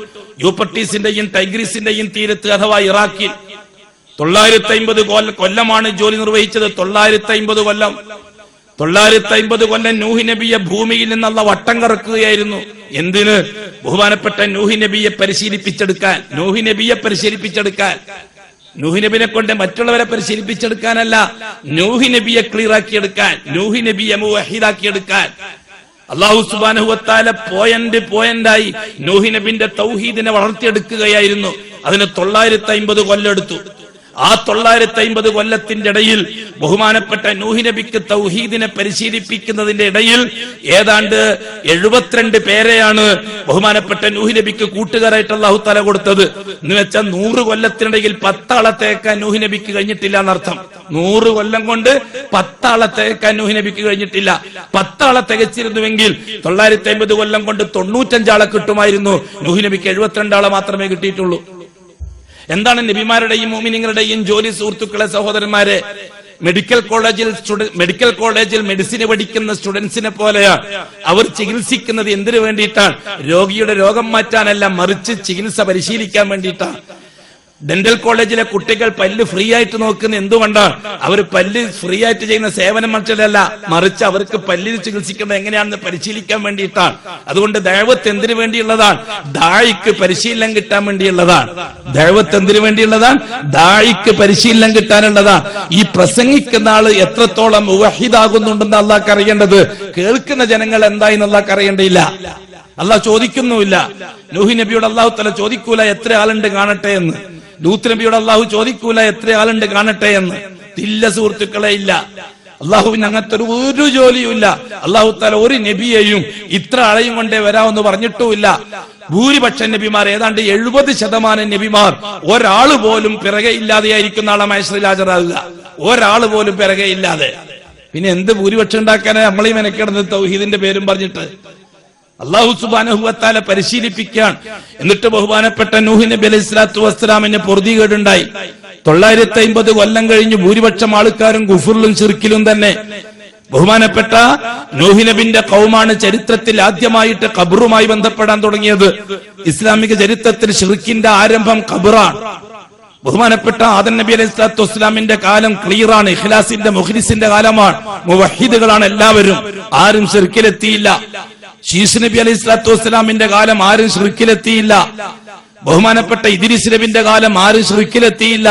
യൂഫ്രട്ടീസിന്റെയും ടൈഗ്രീസിന്റെയും തീരത്ത് അഥവാ ഇറാഖിൽ 950 കൊല്ലമാണ് ജോലി നിർവഹിച്ചത്. 950 കൊല്ലം. 950 കൊല്ലം നൂഹ് നബിയെ ഭൂമിയിൽ നിന്നുള്ള വട്ടം കറക്കുകയായിരുന്നു. എന്തിന്? ബഹുമാനപ്പെട്ട നൂഹ് നബിയെ പരിശീലിപ്പിച്ചെടുക്കാൻ. നൂഹ് നബിനെ കൊണ്ട് മറ്റുള്ളവരെ പരിശീലിപ്പിച്ചെടുക്കാനല്ല, നൂഹ് നബിയെ ക്ലിയറാക്കിയെടുക്കാൻ, നൂഹ് നബിയെ മുവഹിദാക്കിയെടുക്കാൻ. അല്ലാഹു സുബ്ഹാനഹു വ തആല പോയിന്റായി നൂഹ് നബിന്റെ തൗഹീദിനെ വളർത്തിയെടുക്കുകയായിരുന്നു. അതിന് 950 കൊല്ലം എടുത്തു. ആ 950 കൊല്ലത്തിന്റെ ഇടയിൽ ബഹുമാനപ്പെട്ട നൂഹ് നബിക്ക് തൗഹീദിനെ പരിശീലിപ്പിക്കുന്നതിന്റെ ഇടയിൽ ഏതാണ്ട് 72 പേരെയാണ് ബഹുമാനപ്പെട്ട നൂഹ് നബിക്ക് കൂട്ടുകാരായിട്ട് അല്ലാഹു തആല കൊടുത്തത്. എന്ന് വെച്ചാൽ 100 കൊല്ലത്തിനിടയിൽ 10 ആളെ തേക്കാൻ നൂഹ് നബിക്ക് കഴിഞ്ഞിട്ടില്ല എന്നർത്ഥം. 100 കൊല്ലം കൊണ്ട് 10 ആളെ തേക്കാൻ നൂഹ് നബിക്ക് കഴിഞ്ഞിട്ടില്ല. 10 ആളെ തികച്ചിരുന്നുവെങ്കിൽ 950 കൊല്ലം കൊണ്ട് 95 ആളെ കിട്ടുമായിരുന്നു. നൂഹ് നബിക്ക് 72 ആളെ മാത്രമേ കിട്ടിയിട്ടുള്ളൂ. എന്താണ് നബിമാരുടെയും മുഅ്മിനീങ്ങളുടെയും ജോലി? സുഹൃത്തുക്കളെ, സഹോദരന്മാരെ, മെഡിക്കൽ കോളേജിൽ മെഡിസിൻ പഠിക്കുന്ന സ്റ്റുഡൻസിനെ പോലെയാണ് അവർ ചികിത്സിക്കുന്നത്. എന്തിനു വേണ്ടിയിട്ടാണ്? രോഗിയുടെ രോഗം മാറ്റാനല്ല, മറിച്ച് ചികിത്സ പരിശീലിക്കാൻ വേണ്ടിയിട്ടാണ്. ഡെന്റൽ കോളേജിലെ കുട്ടികൾ പല്ല് ഫ്രീ ആയിട്ട് നോക്കുന്ന എന്തുകൊണ്ടാണ്? അവർ പല്ല് ഫ്രീ ആയിട്ട് ചെയ്യുന്ന സേവനം മറ്റല്ല, മറിച്ച് അവർക്ക് പല്ലിൽ ചികിത്സിക്കുന്നത് എങ്ങനെയാണെന്ന് പരിശീലിക്കാൻ വേണ്ടിയിട്ടാണ്. അതുകൊണ്ട് ദഅവത്ത് എന്തിനു വേണ്ടിയുള്ളതാണ്? ദാഇക്ക് പരിശീലനം കിട്ടാൻ വേണ്ടിയുള്ളതാണ്. ദഅവത്ത് എന്തിനു വേണ്ടിയുള്ളതാണ്? ദാഇക്ക് പരിശീലനം കിട്ടാനുള്ളതാണ്. ഈ പ്രസംഗിക്കുന്ന ആള് എത്രത്തോളം മുവഹിദാകുന്നുണ്ടെന്ന് അള്ളാഹ്ക്ക് അറിയേണ്ടത്. കേൾക്കുന്ന ജനങ്ങൾ എന്തായെന്ന് അള്ളാഹ്ക്ക് അറിയേണ്ടതില്ല. അള്ളാഹ് ചോദിക്കുന്നുമില്ല. നൂഹ് നബിയോട് അള്ളാഹു തആല ചോദിക്കൂല എത്ര ആളുണ്ട് കാണട്ടെ എന്ന്. ലൂത്ത് നബിയോട് അള്ളാഹു ചോദിക്കൂല എത്ര ആളുണ്ട് കാണട്ടെ എന്ന്. ഇല്ല സുഹൃത്തുക്കളെ, ഇല്ല. അള്ളാഹുവിന് അങ്ങനത്തെ ഒരു ജോലിയും ഇല്ല. അള്ളാഹു തആല ഒരു നബിയെയും ഇത്ര ആളെയും കൊണ്ടേ വരാമെന്ന് പറഞ്ഞിട്ടുമില്ല. ഭൂരിപക്ഷം നബിമാർ, ഏതാണ്ട് 70% നബിമാർ ഒരാള് പോലും പിറകെ ഇല്ലാതെയായിരിക്കുന്ന ആളെ മഹ്ശറിൽ ഹാജരാകുക. ഒരാള് പോലും പിറകെ ഇല്ലാതെ. പിന്നെ എന്ത് ഭൂരിപക്ഷം ഉണ്ടാക്കാനാണ് നമ്മളീ മെനക്കിടന്ന് തൗഹീദിന്റെ പേരും പറഞ്ഞിട്ട്? അല്ലാഹു സുബ്ഹാനഹു വ തആല പരിശീലിപ്പിക്കാൻ. എന്നിട്ട് ബഹുമാനപ്പെട്ട നൂഹ് നബി അലൈഹി സ്വലാത്തു വസ്സലാമിന് പൊറുതികേടുണ്ടായി. 950 കൊല്ലം കഴിഞ്ഞ് ഭൂരിപക്ഷം ആൾക്കാരും കുഫറിലും ശിർക്കിലും തന്നെ. ബഹുമാനപ്പെട്ട നൂഹ് നബിന്റെ ഖൗമാണ് ചരിത്രത്തിൽ ആദ്യമായിട്ട് ഖബറുമായി ബന്ധപ്പെടാൻ തുടങ്ങിയത്. ഇസ്ലാമിക ചരിത്രത്തിൽ ശിർക്കിന്റെ ആരംഭം ഖബറാണ്. ബഹുമാനപ്പെട്ട ആദം നബി അലൈഹി സ്വലാത്തു വസ്സലാമിന്റെ കാലം ക്ലിയറാണ്. ഇഖ്ലാസിന്റെ മുഖ്ലിസിന്റെ കാലമാണ്. മുവഹിദുകളാണ് എല്ലാവരും. ആരും ശിർക്കിലെത്തിയില്ല. ശീസ് നബി അലൈഹി സ്വലാത്തു വസ്സലാമിന്റെ കാലം ആരും ശിർക്കിലെത്തിയില്ല. ബഹുമാനപ്പെട്ട ഇദ്രീസ് നബിന്റെ കാലം ആരും ശിർക്കിലെത്തിയില്ല.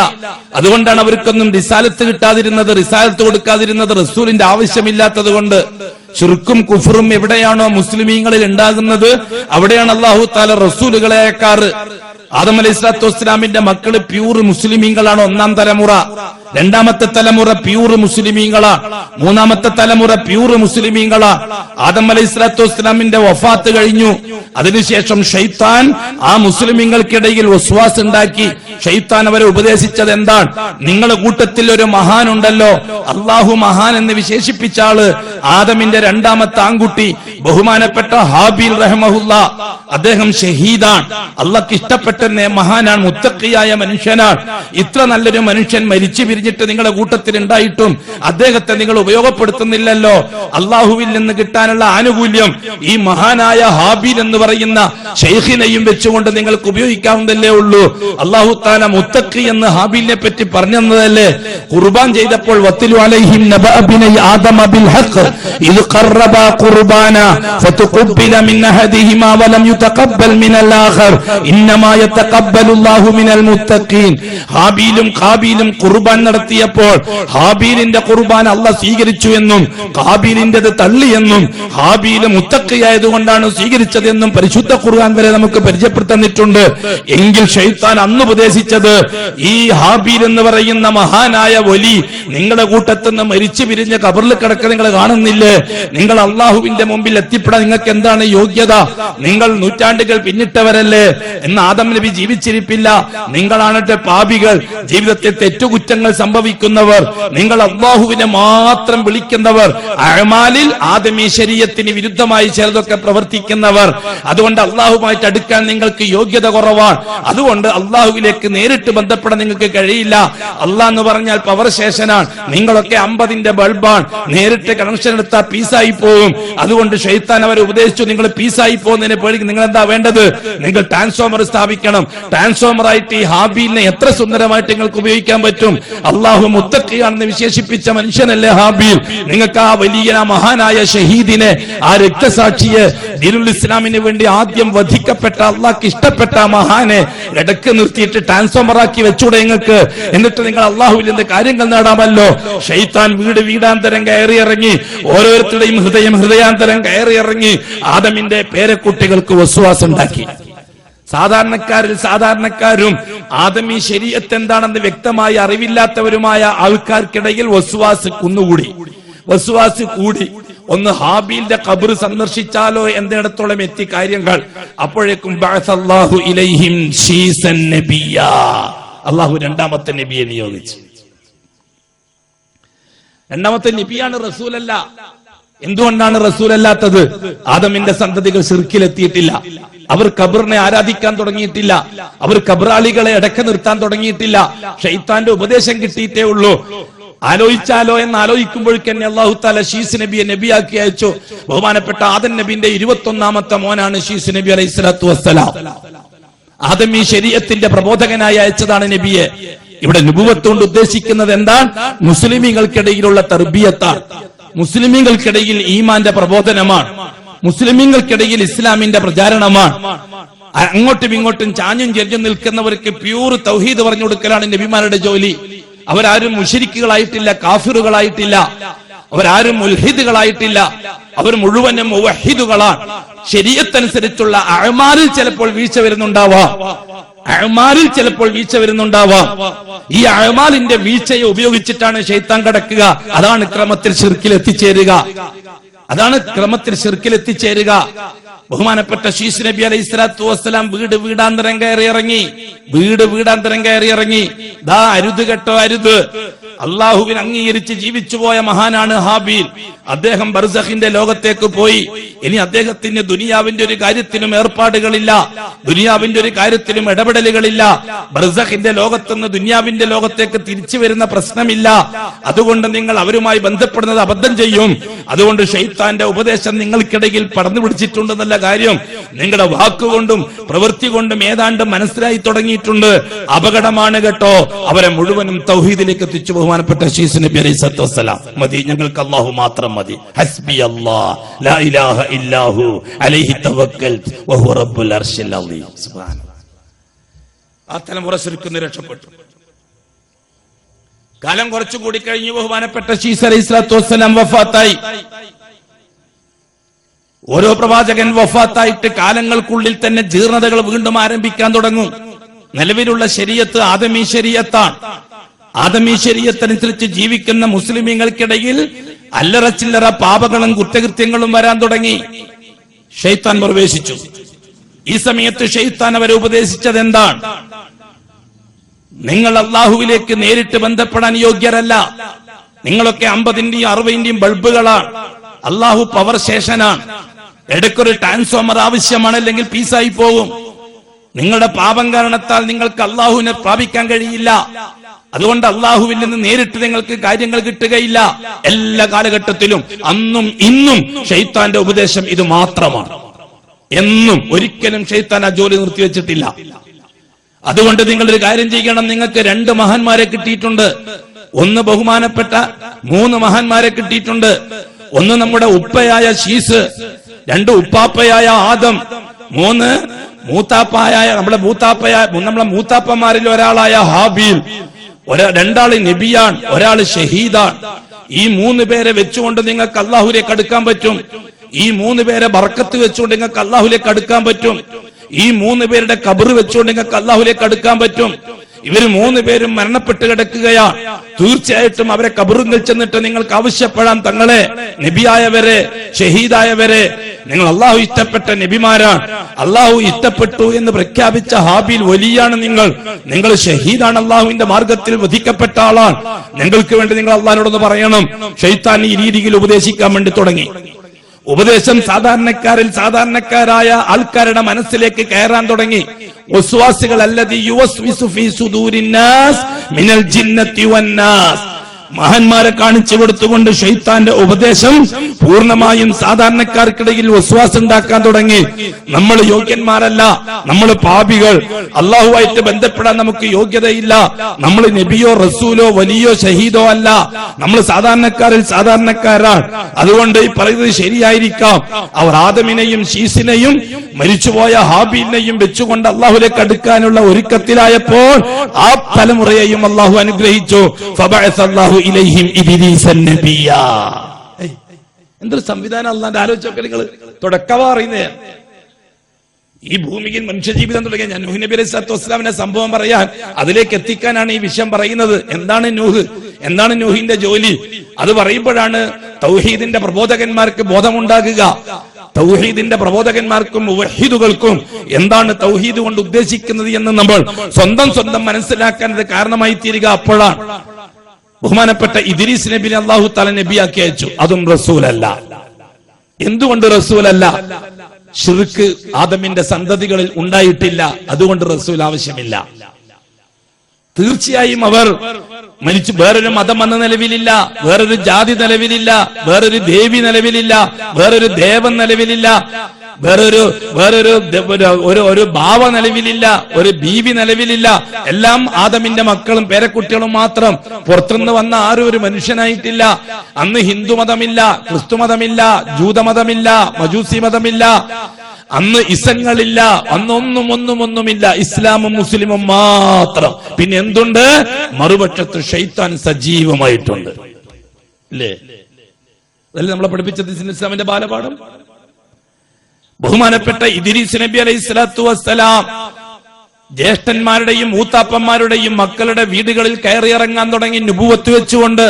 അതുകൊണ്ടാണ് അവർക്കൊന്നും റിസാലത്ത് കിട്ടാതിരുന്നത്, റിസാലത്ത് കൊടുക്കാതിരുന്നത്. റസൂലിന്റെ ആവശ്യമില്ലാത്തത് കൊണ്ട്. ശിർക്കും കുഫറും എവിടെയാണോ മുസ്ലിമീങ്ങളിൽ ഉണ്ടാകുന്നത്, അവിടെയാണ് അല്ലാഹു തആല റസൂലുകളെ അയക്കാറ്. ആദം അലൈഹി സ്വലാത്തു വസ്സലാമിന്റെ മക്കള് പ്യൂർ മുസ്ലിമീങ്ങളാണ്. ഒന്നാം തലമുറ. രണ്ടാമത്തെ തലമുറ പ്യൂർ മുസ്ലിമീങ്ങളാണ്. മൂന്നാമത്തെ തലമുറ പ്യൂർ മുസ്ലിമീങ്ങളാണ്. ആദം അലൈഹി സ്വലാത്തു വസ്സലാമിന്റെ വഫാത്ത് കഴിഞ്ഞു. അതിനുശേഷം ശൈത്താൻ ആ മുസ്ലിമീങ്ങൾക്കിടയിൽ വസ്വാസ് ഉണ്ടാക്കി. ശൈത്താൻ അവരെ ഉപദേശിച്ചത് എന്താണ്? നിങ്ങളുടെ കൂട്ടത്തിൽ ഒരു മഹാനുണ്ടല്ലോ, അള്ളാഹു മഹാൻ എന്ന് വിശേഷിപ്പിച്ച ആള് ആദമിന്റെ രണ്ടാമത്തെ ആൺകുട്ടി ബഹുമാനപ്പെട്ട ഹാബീൽ റഹ്മഹുല്ല. അദ്ദേഹം ഷഹീദാണ്. അള്ളാഹ്ക്ക് ഇഷ്ടപ്പെട്ട മഹാനാണ്, മുത്തഖിയായ മനുഷ്യനാണ്. ഇത്ര നല്ലൊരു മനുഷ്യൻ മരിച്ചു പിരിഞ്ഞിട്ട് നിങ്ങളുടെ കൂട്ടത്തിൽ ഉണ്ടായിട്ടും അദ്ദേഹത്തെ നിങ്ങൾ ഉപയോഗപ്പെടുത്തുന്നില്ലല്ലോ. അള്ളാഹുവിൽ നിന്ന് കിട്ടാനുള്ള ആനുകൂല്യം ഈ മഹാനായ ഹാബീൽ എന്ന് പറയുന്ന ഷെയ്ഖിനെയും വെച്ചുകൊണ്ട് നിങ്ങൾക്ക് ഉപയോഗിക്കാവുന്നതല്ലേ ഉള്ളൂ. അള്ളാഹു തആല മുത്തഖി എന്ന് ഹാബീലിനെ പറ്റി പറഞ്ഞതല്ലേ? ഖുർബാൻ ചെയ്തപ്പോൾ വത്തിലു അലൈഹിം നബഅ ബിനി ആദമ ബിൽ ഹഖ് ഇദ് ഖറബാ ഖുർബാന ഫതുഖബ്ബല മിൻ അഹദിഹിമാ വലം യുതഖബ്ബൽ മിനൽ ആഖർ ഇന്നമാ യതഖബ്ബലു അല്ലാഹു മിനൽ മുത്തഖീൻ. ഹാബീലും ഖാബീലും ഖുർബാൻ നടത്തിയപ്പോൾ ഹാബീലിന്റെ ഖുർബാൻ അല്ലാഹ് സ്വീകരിച്ചു എന്നും ഖാബീലിന്റേത് തള്ളിയെന്നും ഹാബീൽ മുത്തഖിയായതുകൊണ്ടാണ് സ്വീകരിച്ചതെന്നും പരിശുദ്ധ ഖുർആൻ വരെ നമുക്ക് പരിചയപ്പെടുത്തിയിട്ടുണ്ട്. എങ്കിൽ ശൈത്താൻ അന്ന് ഉപദേശിച്ചത് ഈ ഹാബീൽ എന്ന് പറയുന്ന മഹാനായ വലി നിങ്ങളുടെ കൂട്ടത്തിൽ നിന്ന് മരിച്ചു പിരിഞ്ഞ ഖബറിൽ കിടക്കുന്ന നിങ്ങൾ കാണുന്നില്ലേ? നിങ്ങൾ അള്ളാഹുവിന്റെ മുമ്പിൽ എത്തിപ്പെടാൻ നിങ്ങൾക്ക് എന്താണ് യോഗ്യത? നിങ്ങൾ നൂറ്റാണ്ടുകൾ പിന്നിട്ടവരല്ലേ? എന്ന് ആദം നബി ജീവിച്ചിരിപ്പില്ല. നിങ്ങളാണട്ടെ പാപികൾ, ജീവിതത്തിൽ തെറ്റുകുറ്റങ്ങൾ സംഭവിക്കുന്നവർ. നിങ്ങൾ അള്ളാഹുവിനെ മാത്രം വിളിക്കുന്നവർ, അഅ്മാലിൽ ആദമീ ശരീഅത്തിന് വിരുദ്ധമായി ചിലതൊക്കെ പ്രവർത്തിക്കുന്നവർ. അതുകൊണ്ട് അള്ളാഹുമായിട്ട് അടുക്കാൻ നിങ്ങൾക്ക് യോഗ്യത കുറവാണ്. അതുകൊണ്ട് അള്ളാഹുവിലേക്ക് നേരിട്ട് ബന്ധപ്പെടാൻ നിങ്ങൾക്ക് കഴിയില്ല. അള്ളാഹ് എന്ന് പറഞ്ഞാൽ പവർ സ്റ്റേഷനാണ്. നിങ്ങളൊക്കെ 50ന്റെ ബൾബാണ്. നേരിട്ട് കണക്ഷൻ എടുത്താൽ പീസായി പോകും. അതുകൊണ്ട് ശൈത്താൻ അവരെ ഉപദേശിച്ചു, നിങ്ങൾ പീസായി പോകുന്നതിനെ പേടിക്കും. നിങ്ങൾ എന്താ വേണ്ടത്? നിങ്ങൾ ട്രാൻസ്ഫോമർ സ്ഥാപിക്കണം. ട്രാൻസ്ഫോമറായിട്ട് ഈ ഹാബീലിനെ എത്ര സുന്ദരമായിട്ട് നിങ്ങൾക്ക് ഉപയോഗിക്കാൻ പറ്റും. അള്ളാഹു മുത്തഖിയാണെന്ന് വിശേഷിപ്പിച്ച മനുഷ്യനല്ലേ ഹാബീൽ? നിങ്ങൾക്ക് ആ വലിയ മഹാനായ ഷഹീദിനെ, ആ രക്തസാക്ഷിയെ, ദീനുൽ ഇസ്ലാമിന് വേണ്ടി ആദ്യം വധിക്കപ്പെട്ട അള്ളാഹ്ക്ക് ഇഷ്ടപ്പെട്ട മഹാനെ ഇടക്ക് നിർത്തിയിട്ട് ട്രാൻസ്ഫോമറാക്കി വെച്ചൂടെ നിങ്ങൾക്ക്? എന്നിട്ട് നിങ്ങൾ അള്ളാഹുവിൽ നിന്ന് കാര്യങ്ങൾ നേടാമല്ലോ. ശൈത്താൻ വീട് വീടാന്തരം കയറിയിറങ്ങി, ഓരോരുത്തരുടെയും ഹൃദയാന്തരം കയറിയിറങ്ങി ആദമിന്റെ പേരക്കുട്ടികൾക്ക് വസ്വാസ് ഉണ്ടാക്കി. സാധാരണക്കാരും ആദമീ ശരീഅത്ത് എന്താണെന്ന് വ്യക്തമായി അറിവില്ലാത്തവരുമായ ആൾക്കാർക്കിടയിൽ വസ്വാസ് കൂടി. ഒന്ന് ഹാബീലിന്റെ ഖബർ സന്ദർശിച്ചാലോ എന്നിടത്തോളം എത്തി കാര്യങ്ങൾ. അപ്പോഴേക്കും ബഅസല്ലാഹു ഇലൈഹിം ശീസൻ നബിയ്യ, അല്ലാഹു രണ്ടാമത്തെ നബിയെ നിയോഗിച്ചു. രണ്ടാമത്തെ നബിയാണ്, റസൂലല്ല. എന്തുകൊണ്ടാണ് റസൂലല്ലാത്തത്? ആദമിന്റെ സന്തതികൾ ശിർക്കിലെത്തിയിട്ടില്ല. അവർ ഖബറിനെ ആരാധിക്കാൻ തുടങ്ങിയിട്ടില്ല. അവർ ഖബറാളികളെ ഇടയ്ക്ക് നിർത്താൻ തുടങ്ങിയിട്ടില്ല. ഷൈത്താന്റെ ഉപദേശം കിട്ടിയിട്ടേ ഉള്ളൂ. ആലോചിച്ചാലോ എന്ന് ആലോചിക്കുമ്പോഴേക്കന്നെ അല്ലാഹു തആല ശീസ് നബിയെ നബിയാക്കി അയച്ചു. ബഹുമാനപ്പെട്ട ആദം നബിന്റെ 21ാമത്തെ മോനാണ് ശീസ് നബി അലൈഹി സ്വലാത്തു വസ്സലാം. ആദം ഈ ശരീഅത്തിന്റെ പ്രബോധകനായി അയച്ചതാണ് നബിയെ. ഇവിടെ നുബുവത്ത് കൊണ്ട് ഉദ്ദേശിക്കുന്നത് എന്താണ്? മുസ്ലിമീങ്ങൾക്കിടയിലുള്ള തർബിയത്താണ്, മുസ്ലിമീങ്ങൾക്കിടയിൽ ഈമാന്റെ പ്രബോധനമാണ്, മുസ്ലിമീങ്ങൾക്കിടയിൽ ഇസ്ലാമിന്റെ പ്രചാരണമാണ്. അങ്ങോട്ടും ഇങ്ങോട്ടും ചാഞ്ഞും ചെരിഞ്ഞും നിൽക്കുന്നവർക്ക് പ്യൂർ തൗഹീദ് പറഞ്ഞു കൊടുക്കലാണ് നബിമാരുടെ ജോലി. അവരാരും മുശ്രിക്കുകളായിട്ടില്ല, കാഫിറുകളായിട്ടില്ല, അവരാരും മുൽഹിദുകളായിട്ടില്ല. അവർ മുഴുവനും മുവഹിദുകളാണ്. ശരീഅത്തനുസരിച്ചുള്ള അഅ്മാലിൽ ചിലപ്പോൾ വീഴ്ച വരുന്നുണ്ടാവാം, അഅ്മാലിൽ ചിലപ്പോൾ വീഴ്ച വരുന്നുണ്ടാവാം. ഈ അഅ്മാലിന്റെ വീഴ്ചയെ ഉപയോഗിച്ചിട്ടാണ് ശൈത്താൻ കടക്കുക. അതാണ് ക്രമത്തിൽ ശിർക്കിൽ എത്തിച്ചേരുക, അതാണ് ക്രമത്തിൽ ശിർക്കിൽ എത്തിച്ചേരുക. ബഹുമാനപ്പെട്ട ശീസ് നബി അലൈഹി സ്വലാത്തു വസ്സലാം വീടാന്തരം കയറി ഇറങ്ങി. ദാ അരുത് കേട്ടോ, അരുത്. അള്ളാഹുവിനെ അംഗീകരിച്ച് ജീവിച്ചുപോയ മഹാനാണ് ഹാബീൽ. അദ്ദേഹം ബർസഖിന്റെ ലോകത്തേക്ക് പോയി. ഇനി അദ്ദേഹത്തിന് ദുനിയാവിന്റെ ഒരു കാര്യത്തിനും ഏർപ്പാടുകളില്ല, ദുനിയാവിന്റെ ഒരു കാര്യത്തിലും ഇടപെടലുകളില്ല. ബർസഖിന്റെ ലോകത്തുനിന്ന് ദുനിയാവിന്റെ ലോകത്തേക്ക് തിരിച്ചു വരുന്ന പ്രശ്നമില്ല. അതുകൊണ്ട് നിങ്ങൾ അവരുമായി ബന്ധപ്പെടുന്നത് അബദ്ധം ചെയ്യും. അതുകൊണ്ട് ശൈത്താന്റെ ഉപദേശം നിങ്ങൾക്കിടയിൽ പടർന്നു പിടിച്ചിട്ടുണ്ടെന്നല്ല കാര്യം, നിങ്ങളുടെ വാക്കുകൊണ്ടും പ്രവൃത്തി കൊണ്ടും ഏതാണ്ട് മനസ്സിലായി തുടങ്ങിയിട്ടുണ്ട്. അപകടമാണ് കേട്ടോ. അവരെ മുഴുവനും തൗഹീദിലേക്ക് എത്തിച്ചു. ബഹുമാനപ്പെട്ട ശീസ് നബി അലൈഹി സ്വലാത്തു വസ്സലാം, മതി, ഞങ്ങൾക്ക് അല്ലാഹു മാത്രം മതി. ഹസ്ബി അല്ലാഹ് ലാ ഇലാഹ ഇല്ലാഹു അലൈഹി തവക്കൽതു വഹുവ റബ്ബുൽ അർശിൽ അളീം. സുബ്ഹാനല്ലാഹ്. ആ തലമുറ ശിർക്കിൽ നിന്ന് രക്ഷപ്പെട്ടു. കാലം കുറച്ചുകൂടി കഴിഞ്ഞു. ബഹുമാനപ്പെട്ട ശീസ് അലൈഹി സ്വലാത്തു വസ്സലാം വഫാത്തായി. ഓരോ പ്രവാചകൻ വഫാത്തായിട്ട് കാലങ്ങൾക്കുള്ളിൽ തന്നെ ജീർണതകൾ വീണ്ടും ആരംഭിക്കാൻ തുടങ്ങും. നിലവിലുള്ള ശരീഅത്ത് ആദമീ ശരീഅത്താണ്. ആദമീ ശരീഅത്തനുസരിച്ച് ജീവിക്കുന്ന മുസ്ലിമീങ്ങൾക്കിടയിൽ അല്ലറ ചില്ലറ പാപങ്ങളും കുറ്റകൃത്യങ്ങളും വരാൻ തുടങ്ങി. ശൈത്താൻ പ്രവേശിച്ചു. ഈ സമയത്ത് ശൈത്താൻ അവരെ ഉപദേശിച്ചത് എന്താണ്? നിങ്ങൾ അള്ളാഹുവിലേക്ക് നേരിട്ട് ബന്ധപ്പെടാൻ യോഗ്യരല്ല. നിങ്ങളൊക്കെ 50ന്റെയും 60ന്റെയും ബൾബുകളാണ്. അള്ളാഹു പവർ സ്റ്റേഷനാണ്. ഇടയ്ക്കൊരു ട്രാൻസ്ഫോമർ ആവശ്യമാണ്, അല്ലെങ്കിൽ പീസായി പോകും. നിങ്ങളുടെ പാപം കാരണത്താൽ നിങ്ങൾക്ക് അള്ളാഹുവിനെ പ്രാപിക്കാൻ കഴിയില്ല. അതുകൊണ്ട് അള്ളാഹുവിൽ നിന്ന് നേരിട്ട് നിങ്ങൾക്ക് കാര്യങ്ങൾ കിട്ടുകയില്ല. എല്ലാ കാലഘട്ടത്തിലും അന്നും ഇന്നും ശൈത്താന്റെ ഉപദേശം ഇത് മാത്രമാണ്. എന്നും ഒരിക്കലും ശൈത്താൻ ആ ജോലി നിർത്തിവെച്ചിട്ടില്ല. അതുകൊണ്ട് നിങ്ങളൊരു കാര്യം ചെയ്യണം. നിങ്ങൾക്ക് 2 മഹാന്മാരെ കിട്ടിയിട്ടുണ്ട്. ഒന്ന് ബഹുമാനപ്പെട്ട 3 മഹാന്മാരെ കിട്ടിയിട്ടുണ്ട്. ഒന്ന് നമ്മുടെ ഉപ്പയായ ശീസ്, 2 ഉപ്പാപ്പയായ ആദം, 3 മൂത്താപ്പായ നമ്മളെ മൂത്താപ്പമാരിൽ ഒരാളായ ഹാബീൽ. 2 നബിയാണ്, 1 ഷഹീദാണ്. ഈ 3 പേരെ വെച്ചുകൊണ്ട് നിങ്ങൾക്ക് അള്ളാഹുലേക്ക് അടുക്കാൻ പറ്റും. ഈ 3 പേരെ ബർക്കത്ത് വെച്ചുകൊണ്ട് നിങ്ങൾക്ക് അള്ളാഹുലേക്ക് അടുക്കാൻ പറ്റും. ഈ 3 പേരുടെ ഖബർ വെച്ചുകൊണ്ട് നിങ്ങൾക്ക് അള്ളാഹുലേക്ക് അടുക്കാൻ പറ്റും. ഇവര് 3 പേരും മരണപ്പെട്ട് കിടക്കുകയാണ്. തീർച്ചയായിട്ടും അവരെ ഖബറിൽ ചെന്നിട്ട് നിങ്ങൾക്ക് ആവശ്യപ്പെടാം, തങ്ങളെ, നബിയായവരെ, ഷഹീദായവരെ, നിങ്ങൾ അള്ളാഹു ഇഷ്ടപ്പെട്ട നബിമാരാണ്, അള്ളാഹു ഇഷ്ടപ്പെട്ടു എന്ന് പ്രഖ്യാപിച്ച ഹാബീൽ വലിയാണ്. നിങ്ങൾ ഷഹീദാണ്, അള്ളാഹുവിന്റെ മാർഗത്തിൽ വധിക്കപ്പെട്ട ആളാണ്. നിങ്ങൾക്ക് വേണ്ടി നിങ്ങൾ അള്ളാഹിനോടൊന്ന് പറയണം. ശൈത്താൻ ഈ രീതിയിൽ ഉപദേശിക്കാൻ വേണ്ടി തുടങ്ങി. ഉപദേശം സാധാരണക്കാരായ ആൾക്കാരുടെ മനസ്സിലേക്ക് കയറാൻ തുടങ്ങി. വസ്വാസികൾ അല്ലദീ യുവസ്വിസു ഫീ സുദൂരിന്നാസ് മിനൽ ജിന്നത്തി വന്നാസ്. മഹാന്മാരെ കാണിച്ചു കൊടുത്തുകൊണ്ട് ശൈത്താന്റെ ഉപദേശം പൂർണ്ണമായും സാധാരണക്കാർക്കിടയിൽ വസ്വാസം ഉണ്ടാക്കാൻ തുടങ്ങി. നമ്മൾ യോഗ്യന്മാരല്ല, നമ്മൾ പാപികൾ, അള്ളാഹുവായിട്ട് ബന്ധപ്പെടാൻ നമുക്ക് യോഗ്യതയില്ല, നമ്മൾ നബിയോ റസൂലോ വലിയോ ഷഹീദോ അല്ല, നമ്മൾ സാധാരണക്കാരിൽ സാധാരണക്കാരാണ്. അതുകൊണ്ട് ഈ പറയുന്നത് ശരിയായിരിക്കാം. അവർ ആദമിനെയും ശീസിനെയും മരിച്ചുപോയ ഹാബീലിനെയും വെച്ചുകൊണ്ട് അള്ളാഹുലേക്ക് അടുക്കാനുള്ള ഒരുക്കത്തിലായപ്പോൾ ആ തലമുറയെയും അള്ളാഹു അനുഗ്രഹിച്ചു. എന്തൊരു സംവിധാനം അള്ളാന്റെ ആലോചിച്ചൊക്കെ നിങ്ങൾ തുടക്കവാ അറിയുന്നേ. ഈ ഭൂമിയിൽ മനുഷ്യജീവിതം തുടങ്ങിയ ഞാൻ നൂഹ് നബി അലൈഹി സ്വലാത്തു വസ്സലാമിന്റെ സംഭവം പറയാൻ, അതിലേക്ക് എത്തിക്കാനാണ് ഈ വിഷയം പറയുന്നത്. എന്താണ് നൂഹ്, എന്താണ് നൂഹിന്റെ ജോലി? അത് പറയുമ്പോഴാണ് തൗഹീദിന്റെ പ്രബോധകന്മാർക്ക് ബോധമുണ്ടാകുക. തൗഹീദിന്റെ പ്രബോധകന്മാർക്കും മുവഹിദുകൾക്കും എന്താണ് തൗഹീദ് കൊണ്ട് ഉദ്ദേശിക്കുന്നത് എന്ന് നമ്മൾ സ്വന്തം മനസ്സിലാക്കാൻ ഇത് കാരണമായി തീരുക അപ്പോഴാണ്. ബഹുമാനപ്പെട്ട ഇദ്രീസ് നബിനെ അല്ലാഹു തആല നബിയാക്കി അയച്ചു. അതും റസൂലല്ല. എന്തുകൊണ്ട് റസൂലല്ല? ശിർക്ക് ആദമിന്റെ സന്തതികളിൽ ഉണ്ടായിട്ടില്ല. അതുകൊണ്ട് റസൂൽ ആവശ്യമില്ല. തീർച്ചയായും അവർ മരിച്ചു. വേറൊരു മതം എന്ന നിലവിലില്ല, വേറൊരു ജാതി നിലവിലില്ല, വേറൊരു ദേവി നിലവിലില്ല, വേറൊരു ദേവൻ നിലവിലില്ല, ഒരു ഭാവ നിലവിലില്ല, ഒരു ബീവി നിലവിലില്ല. എല്ലാം ആദമിന്റെ മക്കളും പേരക്കുട്ടികളും മാത്രം. പുറത്തുനിന്ന് വന്ന ആരും ഒരു മനുഷ്യനായിട്ടില്ല. അന്ന് ഹിന്ദു മതമില്ല, ക്രിസ്തു മതമില്ല, ജൂതമതമില്ല, മജൂസി മതമില്ല, അന്ന് ഇസങ്ങളില്ല, അന്നൊന്നുമില്ല. ഇസ്ലാമും മുസ്ലിമും മാത്രം. പിന്നെ എന്തുണ്ട്? മറുപക്ഷത്ത് ശൈത്താൻ സജീവമായിട്ടുണ്ട്. അല്ലേ? അതല്ലേ നമ്മളെ പഠിപ്പിച്ചത് ഇസ്ലാമിന്റെ ബാലപാഠം. ബഹുമാനപ്പെട്ട ഇദ്രീസ് നബി അലൈഹി സ്വലാത്തു വസ്സലാം ജ്യേഷ്ഠന്മാരുടെയും മൂത്താപ്പന്മാരുടെയും മക്കളുടെ വീടുകളിൽ കയറിയിറങ്ങാൻ തുടങ്ങി നുബുവത്ത് വെച്ചുകൊണ്ട്.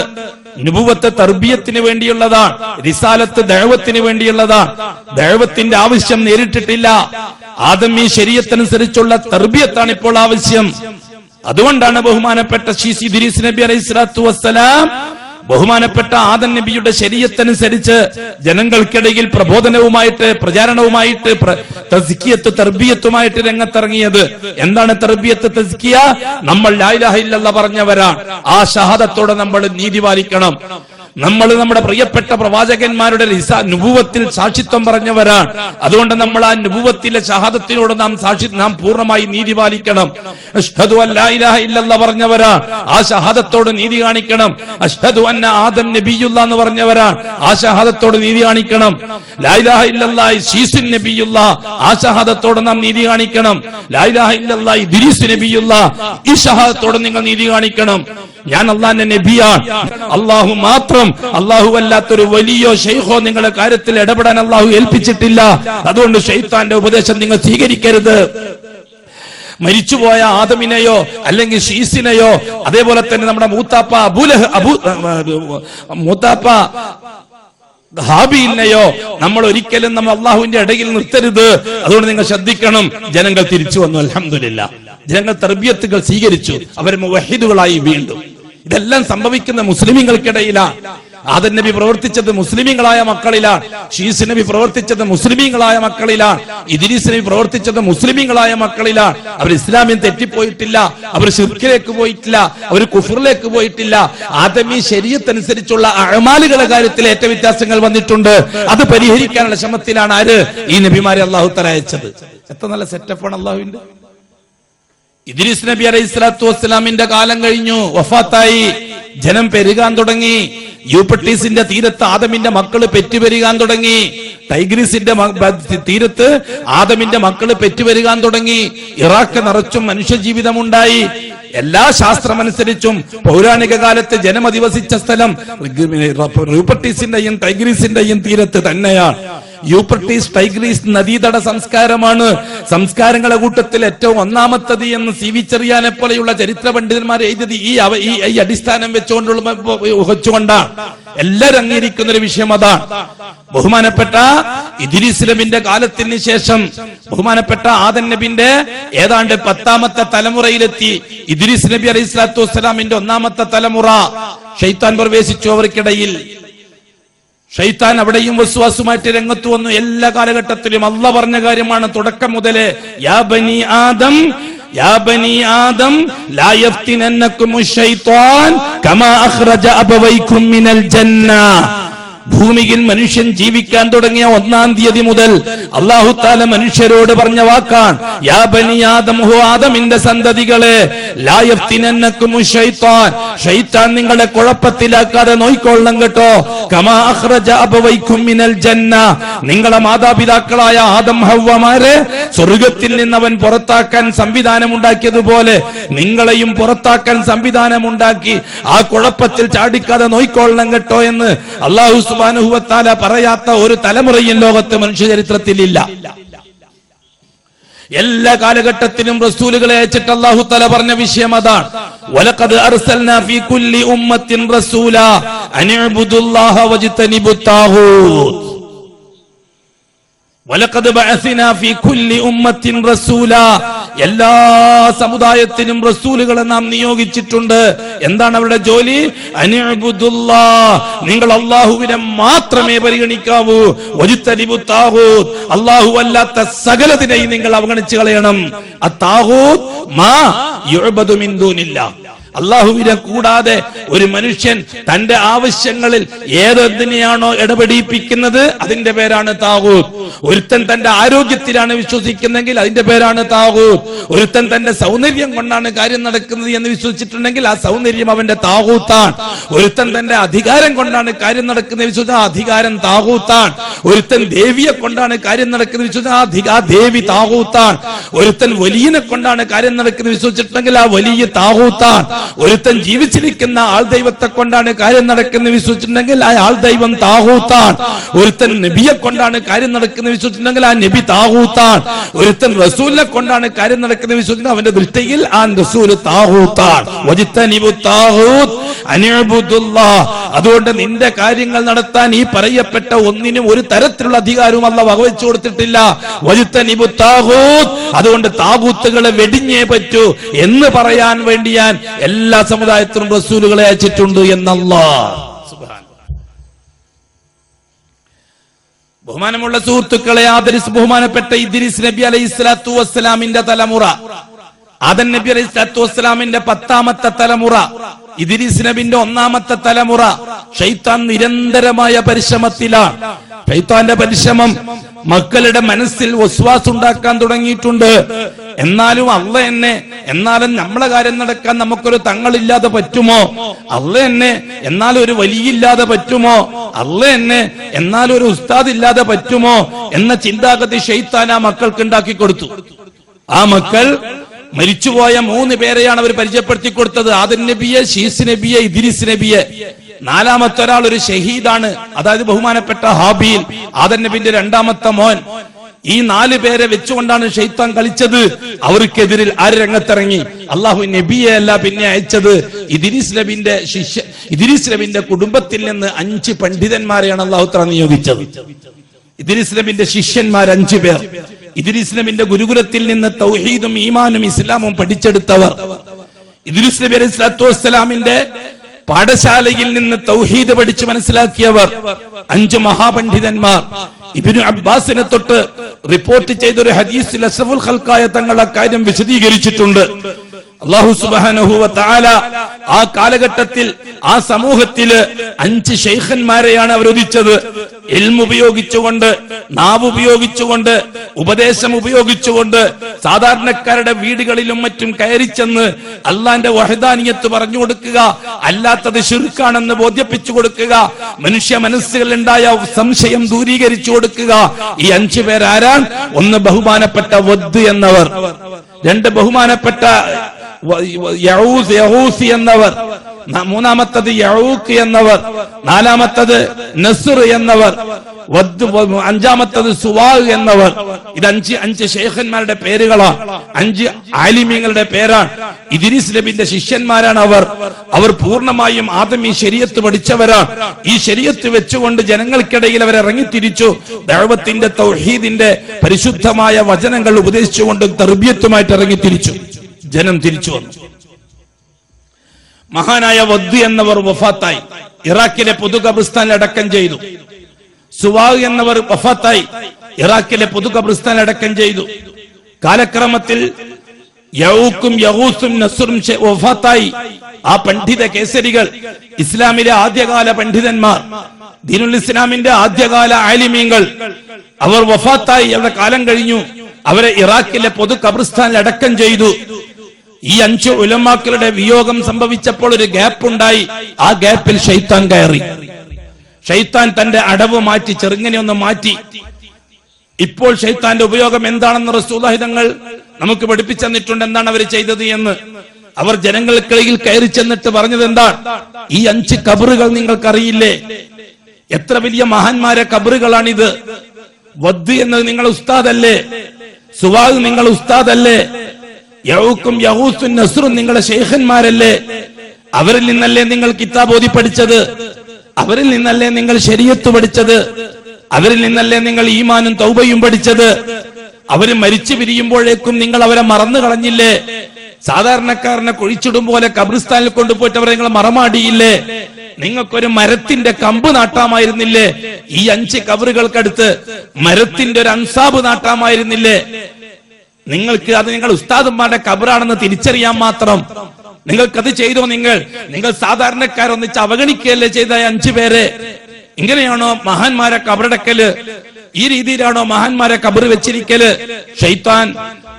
നുബുവത്ത് തർബിയത്തിന് വേണ്ടിയുള്ളതാണ്, റിസാലത്ത് ദഅവത്തിന് വേണ്ടിയുള്ളതാണ്. ദഅവത്തിന്റെ ആവശ്യം നേരിട്ടിട്ടില്ല. ആദമി ശരീഅത്തനുസരിച്ചുള്ള തർബിയത്താണ് ഇപ്പോൾ ആവശ്യം. അതുകൊണ്ടാണ് ബഹുമാനപ്പെട്ട ഇദ്രീസ് നബി അലൈഹി സ്വലാത്തു വസ്സലാം ബഹുമാനപ്പെട്ട ആദം നബിയുടെ ശരീഅത്തനുസരിച്ച് ജനങ്ങൾക്കിടയിൽ പ്രബോധനവുമായിട്ട്, പ്രചാരണവുമായിട്ട്, തസ്കിയത്ത് തർബിയത്തുമായിട്ട് രംഗത്തിറങ്ങിയത്. എന്താണ് തർബിയത്ത്, തസ്കിയ? നമ്മൾ ലാ ഇലാഹ ഇല്ലല്ലാഹ് പറഞ്ഞവരാണ്. ആ ഷഹാദത്തോടെ നമ്മൾ നീതി പാലിക്കണം. നമ്മൾ നമ്മുടെ പ്രിയപ്പെട്ട പ്രവാചകന്മാരുടെ നുബുവത്തിൽ സാക്ഷിത്വം പറഞ്ഞവരാണ്. അതുകൊണ്ട് നമ്മൾ ആ നുബുവത്തിലെ ഷഹാദത്തിനോട് നാം പൂർണ്ണമായി നീതി പാലിക്കണം. അഷ്ഹദു അൻ ലാ ഇലാഹ ഇല്ലല്ലാഹ് പറഞ്ഞവരാണ്. ആ ഷഹാദത്തോട് നീതി കാണിക്കണം. അഷ്ഹദു അന്ന ആദം നബിയുല്ലാഹ് എന്ന് പറഞ്ഞവരാണ്. ആ ഷഹാദത്തോട് നീതി കാണിക്കണം. ലാ ഇലാഹ ഇല്ലല്ലാഹ് ശീസുൻ നബിയുല്ലാഹ്, ആ ഷഹാദത്തോട് നാം നീതി കാണിക്കണം. ലാ ഇലാഹ ഇല്ലല്ലാഹ് ഇദ്രീസ് നബിയുല്ലാഹ്, ഈ ഷഹാദത്തോട് നിങ്ങൾ നീതി കാണിക്കണം. ഞാൻ അള്ളാന്റെ നബിയാണ്, അള്ളാഹു മാത്രം, അള്ളാഹു അല്ലാത്തൊരു വലിയോ ഷെയ്ഖോ നിങ്ങളുടെ കാര്യത്തിൽ ഇടപെടാൻ അള്ളാഹു ഏൽപ്പിച്ചിട്ടില്ല. അതുകൊണ്ട് ശൈത്താന്റെ ഉപദേശം നിങ്ങൾ സ്വീകരിക്കരുത്. മരിച്ചുപോയ ആദമിനെയോ അല്ലെങ്കിൽ ഷീസിനെയോ അതേപോലെ തന്നെ നമ്മുടെ മൂത്താപ്പ ഹാബീലിനെയോ നമ്മൾ ഒരിക്കലും നമ്മൾ അള്ളാഹുവിന്റെ ഇടയിൽ നിർത്തരുത്. അതുകൊണ്ട് നിങ്ങൾ ശ്രദ്ധിക്കണം. ജനങ്ങൾ തിരിച്ചു വന്നു, അൽഹംദുലില്ലാഹ്. ജനങ്ങൾ തർബിയത്തുകൾ സ്വീകരിച്ചു, അവർ മുവഹിദുകളായി വീണ്ടും. ഇതെല്ലാം സംഭവിക്കുന്ന മുസ്ലിമീങ്ങൾക്കിടയിലാണ്. ആദം നബി പ്രവർത്തിച്ചത് മുസ്ലിമീങ്ങളായ മക്കളിലാണ്. ഷീസ് നബി പ്രവർത്തിച്ചത് മുസ്ലിമീങ്ങളായ മക്കളിലാണ്. ഇദ്രീസ് നബി പ്രവർത്തിച്ചത് മുസ്ലിമീങ്ങളായ മക്കളിലാണ്. അവർ ഇസ്ലാമിൽ തെറ്റിപ്പോയിട്ടില്ല, അവർ ശിർക്കിലേക്ക് പോയിട്ടില്ല, അവർ കുഫറിലേക്ക് പോയിട്ടില്ല. ആദമി ശരീഅത്തനുസരിച്ചുള്ള അഅമാലുകളുടെ കാര്യത്തിൽ ഏറ്റ വ്യത്യാസങ്ങൾ വന്നിട്ടുണ്ട്. അത് പരിഹരിക്കാനുള്ള ശ്രമത്തിലാണ് ആര്? ഈ നബിമാരെ അള്ളാഹു തആല അയച്ചത്. എത്ര നല്ല സെറ്റപ്പാണ് അള്ളാഹുവിന്റെ. ഇദ്രീസ് നബി അലൈഹി സ്വലാത്തു വസ്സലാമിന്റെ കാലം കഴിഞ്ഞു, വഫാത്തായി. ജനം പെരുകാൻ തുടങ്ങി. യൂപ്പട്ടീസിന്റെ തീരത്ത് ആദമിന്റെ മക്കള് പെറ്റുപെരുകാൻ തുടങ്ങി. ടൈഗ്രീസിന്റെ തീരത്ത് ആദമിന്റെ മക്കള് പെറ്റുപെരുകാൻ തുടങ്ങി. ഇറാഖ് നിറച്ചും മനുഷ്യജീവിതമുണ്ടായി. എല്ലാ ശാസ്ത്രമനുസരിച്ചും പൗരാണിക കാലത്ത് ജനം അധിവസിച്ച സ്ഥലം യൂപ്പട്ടീസിന്റെയും ടൈഗ്രീസിന്റെയും തീരത്ത് തന്നെയാണ്. യൂപ്പർട്ടീസ് ടൈഗ്രീസ് നദീതട സംസ്കാരമാണ്. സംസ്കാരങ്ങളെ കൂട്ടത്തിൽ ഏറ്റവും ഒന്നാമത്തത് എന്ന് സി.വി. ചെറിയാനെ പോലെയുള്ള ചരിത്ര പണ്ഡിതന്മാർ എഴുതിയത് ഈ അടിസ്ഥാനം വെച്ചുകൊണ്ടാണ്. എല്ലാവരും അംഗീകരിക്കുന്ന ഒരു വിഷയം അതാണ്. ബഹുമാനപ്പെട്ട ഇദ്രീസ് നബിന്റെ കാലത്തിന് ശേഷം ബഹുമാനപ്പെട്ട ആദം നബിന്റെ ഏതാണ്ട് 10ാമത്തെ തലമുറയിലെത്തി. ഇദ്രീസ് നബി അലൈഹി സ്വലാത്തു വസ്സലാമിന്റെ 1ാമത്തെ തലമുറ. ശൈത്താൻ പ്രവേശിച്ചു അവർക്കിടയിൽ. ഷൈത്താൻ അവിടെയും വസ്വാസുമായിട്ട് രംഗത്ത് വന്നു. എല്ലാ കാലഘട്ടത്തിലും അള്ളാഹ് പറഞ്ഞ കാര്യമാണ് തുടക്കം മുതലേ. യാ ബനി ആദം ലാ യഫ്തിനന്നകുമുശ് ശൈത്താൻ കമാ അഖ്റജ അബവൈകും മിനൽ ജന്ന. ഭൂമിയിൽ മനുഷ്യൻ ജീവിക്കാൻ തുടങ്ങിയ 1-ാം തീയതി മുതൽ അല്ലാഹു തആല മനുഷ്യരോട് പറഞ്ഞ വാക്കാണ്, യാ ബനി ആദം, ഹോ ആദമിന്റെ സന്തതികളെ, ലാ യഫ്തിനന്നകുമുശ് ശൈത്താൻ, ശൈത്താൻ നിങ്ങളെ കുഴപ്പത്തിലാക്കാതെ നോയിക്കൊള്ളണം കേട്ടോ. കമാ അഖ്റജ അബവൈകും മിനൽ ജന്ന, നിങ്ങളെ മാതാപിതാക്കളായ ആദം ഹവ്വമാരെ സ്വർഗ്ഗത്തിൽ നിന്ന് അവൻ പുറത്താക്കാൻ സംവിധാനമുണ്ടാക്കിയതുപോലെ നിങ്ങളെയും പുറത്താക്കാൻ സംവിധാനമുണ്ടാക്കി. ആ കുഴപ്പത്തിൽ ചാടിക്കാതെ നോയിക്കൊള്ളണം കേട്ടോ എന്ന് അല്ലാഹു സുബ്ഹാനഹു വ തആല പറയാത്ത ഒരു തലമുറയും ലോകത്ത് മനുഷ്യ ചരിത്രത്തിലില്ല. എല്ലാ കാലഘട്ടത്തിലും റസൂലുകളെ അയച്ചിട്ട് അല്ലാഹു തആല പറഞ്ഞ വിഷയം അതാണ്. വലഖദ് അർസൽനാ ഫീ കുല്ലി ഉമ്മത്തിൻ റസൂലാ അൻ ഇഅ്ബുദുല്ലാഹ വജ്തനിബുത് താഗൂത്ത്. വലഖദ് ബഅസ്നാ ഫീ കുല്ലി ഉമ്മത്തിൻ റസൂലാ, എല്ലാ സമുദായത്തിനും റസൂലുകളെ നാം നിയോഗിച്ചിട്ടുണ്ട്. എന്താണ് അവരുടെ ജോലി? അനിഅ്ബുദുല്ലാഹ്, നിങ്ങൾ അല്ലാഹുവിനെ മാത്രമേ പരിഗണിക്കാവൂ. വജ്തനിബു താഗൂത്ത്, അല്ലാഹു അല്ലാത്ത സകലതിനെയും നിങ്ങൾ അവഗണിച്ചു കളയണം. അത്താഗൂത്ത് മാ യുഅബദു മിൻ ദൂനില്ലാഹ്, അള്ളാഹുവിനെ കൂടാതെ ഒരു മനുഷ്യൻ തന്റെ ആവശ്യങ്ങളിൽ ഏതെന്തിനെയാണോ ഇടപെടിപ്പിക്കുന്നത് അതിന്റെ പേരാണ് താഗൂത്ത്. ഒരുത്തൻ തന്റെ ആരോഗ്യത്തിലാണ് വിശ്വസിക്കുന്നെങ്കിൽ അതിന്റെ പേരാണ് താഗൂത്ത്. ഒരുത്തൻ തന്റെ സൗന്ദര്യം കൊണ്ടാണ് കാര്യം നടക്കുന്നത് എന്ന് വിശ്വസിച്ചിട്ടുണ്ടെങ്കിൽ ആ സൗന്ദര്യം അവന്റെ താഗൂത്താണ്. ഒരുത്തൻ തന്റെ അധികാരം കൊണ്ടാണ് കാര്യം നടക്കുന്നത് വിശ്വസിച്ചാൽ അധികാരം താഗൂത്താണ്. ഒരുത്തൻ ദേവിയെ കൊണ്ടാണ് കാര്യം നടക്കുന്നത് വിശ്വസിച്ചാൽ ആ ദേവി താഗൂത്താണ്. ഒരുത്തൻ വലിയനെ കൊണ്ടാണ് കാര്യം നടക്കുന്നത് വിശ്വസിച്ചിട്ടുണ്ടെങ്കിൽ ആ വലിയ താഗൂത്താണ്. ഒരുത്തൻ ജീവിച്ചിരിക്കുന്ന ആൾ ദൈവത്തെ കൊണ്ടാണ് കാര്യം നടക്കുന്നത് വിശ്വസിച്ചിട്ടുണ്ടെങ്കിൽ ആ ആൾ ദൈവം താഗൂത്താണ്. ഒരുത്തൻ നബിയെ കൊണ്ടാണ് കാര്യം നടക്കുന്നത് വിശ്വസിച്ചിട്ടുണ്ടെങ്കിൽ ആ നബി താഗൂത്താണ്. ഒരുത്തൻ റസൂലിനെ കൊണ്ടാണ് കാര്യം നടക്കുന്നത് വിശ്വസിച്ചിട്ടുണ്ടെങ്കിൽ അവന്റെ ദൃഷ്ടിയിൽ ആ റസൂൽ താഗൂത്താണ്. വജ്തനിബു താഗൂത്ത് അനിഅ്ബുദുല്ലാഹ്. അതുകൊണ്ട് നിന്റെ കാര്യങ്ങൾ നടത്താൻ ഈ പറയപ്പെട്ട ഒന്നിനും ഒരു തരത്തിലുള്ള അധികാരവും അല്ലാഹു വകവെച്ചു കൊടുത്തിട്ടില്ല. വജ്തനിബു താഗൂത്ത്, അതുകൊണ്ട് താഗൂത്തുകളെ വെടിഞ്ഞേ പറ്റൂ എന്ന് പറയാൻ വേണ്ടിയാൻ എല്ലാ സമുദായത്തിലും റസൂലുകളെ അയച്ചിട്ടുണ്ട് എന്നല്ലാഹ്. ബഹുമാനമുള്ള സുഹൃത്തുക്കളെ, ആദരിസ് ബഹുമാനപ്പെട്ട ഇദ്രീസ് നബി അലൈഹിസ്സലാത്തു വസ്സലാമിന്റെ തലമുറ, ആദം നബി അലൈഹിസ്സലാത്തു വസ്സലാമിന്റെ 10ാമത്തെ തലമുറ, ഇദ്രീസ് നബിന്റെ 1ാമത്തെ തലമുറ. ശൈത്താൻ നിരന്തരമായ പരിശ്രമത്തിലാണ്. ശൈത്താന്റെ പരിശ്രമം മക്കളുടെ മനസ്സിൽ വസ്വാസ് ഉണ്ടാക്കാൻ തുടങ്ങിയിട്ടുണ്ട്. എന്നാലും എന്നാലും നമ്മളെ കാര്യം നടക്കാൻ നമുക്കൊരു തങ്ങളില്ലാതെ പറ്റുമോ? എന്നാലും ഒരു വലിയില്ലാതെ പറ്റുമോ? എന്നാലും ഒരു ഉസ്താദ് ഇല്ലാതെ പറ്റുമോ എന്ന ചിന്താഗതി ശൈത്താൻ ആ മക്കൾക്ക് ഉണ്ടാക്കി കൊടുത്തു. ആ മക്കൾ മരിച്ചുപോയ 3 പേരെയാണ് അവർ പരിചയപ്പെടുത്തി കൊടുത്തത്. ആദം നബിയെ, ശീസ് നബിയെ, ഇദ്രീസ് നബിയെ. 4ാമത്തെ ഒരാൾ ഒരു ഷഹീദാണ്, അതായത് ബഹുമാനപ്പെട്ട ഹാബീൽ, ആദം നബിന്റെ 2ാമത്തെ മോൻ. ഈ 4 പേരെ വെച്ചുകൊണ്ടാണ് ശൈത്താൻ കളിച്ചത്. അവർക്കെതിരിൽ ആര് രംഗത്തിറങ്ങി? അള്ളാഹു നബിയെ അല്ല പിന്നെ അയച്ചത് ഇദ്രീസ് നബിന്റെ കുടുംബത്തിൽ നിന്ന് 5 പണ്ഡിതന്മാരെയാണ് അള്ളാഹു തആല നിയോഗിച്ചത്. ഇദ്രീസ് നബിന്റെ ശിഷ്യന്മാർ 5 പേർ. ഇദ്രീസ് നബിന്റെ ഗുരുകുലത്തിൽ നിന്ന് തൗഹീദും ഈമാനും ഇസ്ലാമും പഠിച്ചെടുത്തവർ. ഇദ്രീസ് നബി അലൈഹിസ്സലാത്തു വസ്സലാമിന്റെ പാഠശാലയിൽ നിന്ന് തൗഹീദ് പഠിച്ച് മനസ്സിലാക്കിയവർ 5 മഹാപണ്ഡിതന്മാർ. ഇബ്നു അബ്ബാസിനെ തൊട്ട് റിപ്പോർട്ട് ചെയ്ത ഒരു ഹദീസിൽ അസ്റഫുൽ ഖൽഖായ തങ്ങൾ ആ കാര്യം വിശദീകരിച്ചിട്ടുണ്ട്. അല്ലാഹു സുബ്ഹാനഹു വ തആല ആ കാലഘട്ടത്തിൽ ആ സമൂഹത്തില് 5 ശൈഖന്മാരെയാണ് അവരോധിച്ചത്. ഇൽമു ഉപയോഗിച്ചുകൊണ്ട്, നാവ് ഉപയോഗിച്ചുകൊണ്ട്, ഉപദേശം ഉപയോഗിച്ചുകൊണ്ട് സാധാരണക്കാരുടെ വീടുകളിലും മറ്റും കയറിച്ചെന്ന് അള്ളാന്റെ വഹദാനിയത്ത് പറഞ്ഞു കൊടുക്കുക, അല്ലാത്തത് ശിർക്കാണെന്ന് ബോധ്യപ്പിച്ചു കൊടുക്കുക, മനുഷ്യ മനസ്സുകളിൽ ഉണ്ടായ സംശയം ദൂരീകരിച്ചു കൊടുക്കുക. ഈ 5 പേരാരാൻ? ഒന്ന് ബഹുമാനപ്പെട്ട വദ് എന്നവർ, 2 ബഹുമാനപ്പെട്ട യഊസ് എന്നവർ, 3ാമത്തത് യഊഖ് എന്നവർ, 4ാമത്തത് നസ്ർ എന്നവർ, 5ാമത്തത് സുവാഹ് എന്നവർ. ഇത് 5 ശൈഖന്മാരുടെ പേരുകളാണ്, 5 ആലിമീങ്ങളുടെ പേരാണ്. ഇദ്രീസ് നബിന്റെ ശിഷ്യന്മാരാണ് അവർ പൂർണ്ണമായും ആദമി ശരീഅത്ത് പഠിച്ചവരാണ്. ഈ ശരീഅത്ത് വെച്ചുകൊണ്ട് ജനങ്ങൾക്കിടയിൽ അവർ ഇറങ്ങിത്തിരിച്ചു. ദഅവത്തിന്റെ തൗഹീദിന്റെ പരിശുദ്ധമായ വചനങ്ങൾ ഉപദേശിച്ചുകൊണ്ട് തർബിയത്തുമായിട്ട് ഇറങ്ങിത്തിരിച്ചു. ജനം തിരിച്ചു വന്നു. മഹാനായ വദ് എന്നവർ വഫാത്തായി, ഇറാഖിലെ പൊതു ഖബർസ്ഥാനിൽ അടക്കം ചെയ്തു. സുവാഹ് എന്നവർ വഫാത്തായി, ഇറാഖിലെ പൊതു ഖബർസ്ഥാനിൽ അടക്കം ചെയ്തു. കാലക്രമത്തിൽ യഊഖും യഗൂസും നസ്റും വഫാത്തായി. ആ പണ്ഡിത കേസരികൾ, ഇസ്ലാമിലെ ആദ്യകാല പണ്ഡിതന്മാർ, ദീനുൽ ഇസ്ലാമിന്റെ ആദ്യകാല ആലിമീങ്ങൾ, അവർ വഫാത്തായി. അവരുടെ കാലം കഴിഞ്ഞു. അവരെ ഇറാഖിലെ പൊതു ഖബർസ്ഥാനിൽ അടക്കം ചെയ്തു. ഈ 5 ഉലമാക്കളുടെ വിയോഗം സംഭവിച്ചപ്പോൾ ഒരു ഗ്യാപ്പ് ഉണ്ടായി. ആ ഗ്യാപ്പിൽ ശൈത്താൻ കയറി. ശൈത്താൻ തന്റെ അടവ് മാറ്റി, ചെറുങ്ങനെ ഒന്ന് മാറ്റി. ഇപ്പോൾ ശൈത്താന്റെ ഉപയോഗം എന്താണെന്ന് റസൂലുള്ളാഹി തങ്ങൾ നമുക്ക് പഠിപ്പിച്ചു തന്നിട്ടുണ്ട്. എന്താണ് അവർ ചെയ്തത് എന്ന്. അവർ ജനങ്ങൾക്കിടയിൽ കയറി ചെന്നിട്ട് പറഞ്ഞത് എന്താണ്? ഈ 5 ഖബറുകൾ നിങ്ങൾക്കറിയില്ലേ? എത്ര വലിയ മഹാന്മാരെ ഖബറുകളാണിത്. വദ് എന്നത് നിങ്ങൾ ഉസ്താദല്ലേ? സുവാഹ് നിങ്ങൾ ഉസ്താദല്ലേ? യഊഖും യഗൂസും നസ്റും നിങ്ങളുടെ ശൈഖന്മാരല്ലേ? അവരിൽ നിന്നല്ലേ നിങ്ങൾ കിതാബ് ഓതി പഠിച്ചത്? അവരിൽ നിന്നല്ലേ നിങ്ങൾ ശരീഅത്ത് പഠിച്ചത്? അവരിൽ നിന്നല്ലേ നിങ്ങൾ ഈമാനും തൗബയും പഠിച്ചത്? അവര് മരിച്ചു പിരിയുമ്പോഴേക്കും നിങ്ങൾ അവരെ മറന്നു കളഞ്ഞില്ലേ? സാധാരണക്കാരനെ കുഴിച്ചിടും പോലെ കബ്രിസ്ഥാനിൽ കൊണ്ടുപോയിട്ട് അവരെ നിങ്ങൾ മറമാടിയില്ലേ? നിങ്ങൾക്കൊരു മരത്തിന്റെ കമ്പ് നാട്ടാമായിരുന്നില്ലേ? ഈ 5 കബറുകൾക്കടുത്ത് മരത്തിന്റെ ഒരു അൻസാബ് നാട്ടാമായിരുന്നില്ലേ? നിങ്ങൾക്ക് അത് നിങ്ങൾ ഉസ്താദന്മാരുടെ കബറാണെന്ന് തിരിച്ചറിയാൻ മാത്രം നിങ്ങൾക്കത് ചെയ്തോ? നിങ്ങൾ സാധാരണക്കാരൊന്നിച്ച് അവഗണിക്കുകയല്ലേ ചെയ്ത 5 പേരെ? ഇങ്ങനെയാണോ മഹാന്മാരെ കബറടക്കല്? ഈ രീതിയിലാണോ മഹാന്മാരെ കബറ് വെച്ചിരിക്കല്? ഷൈത്താൻ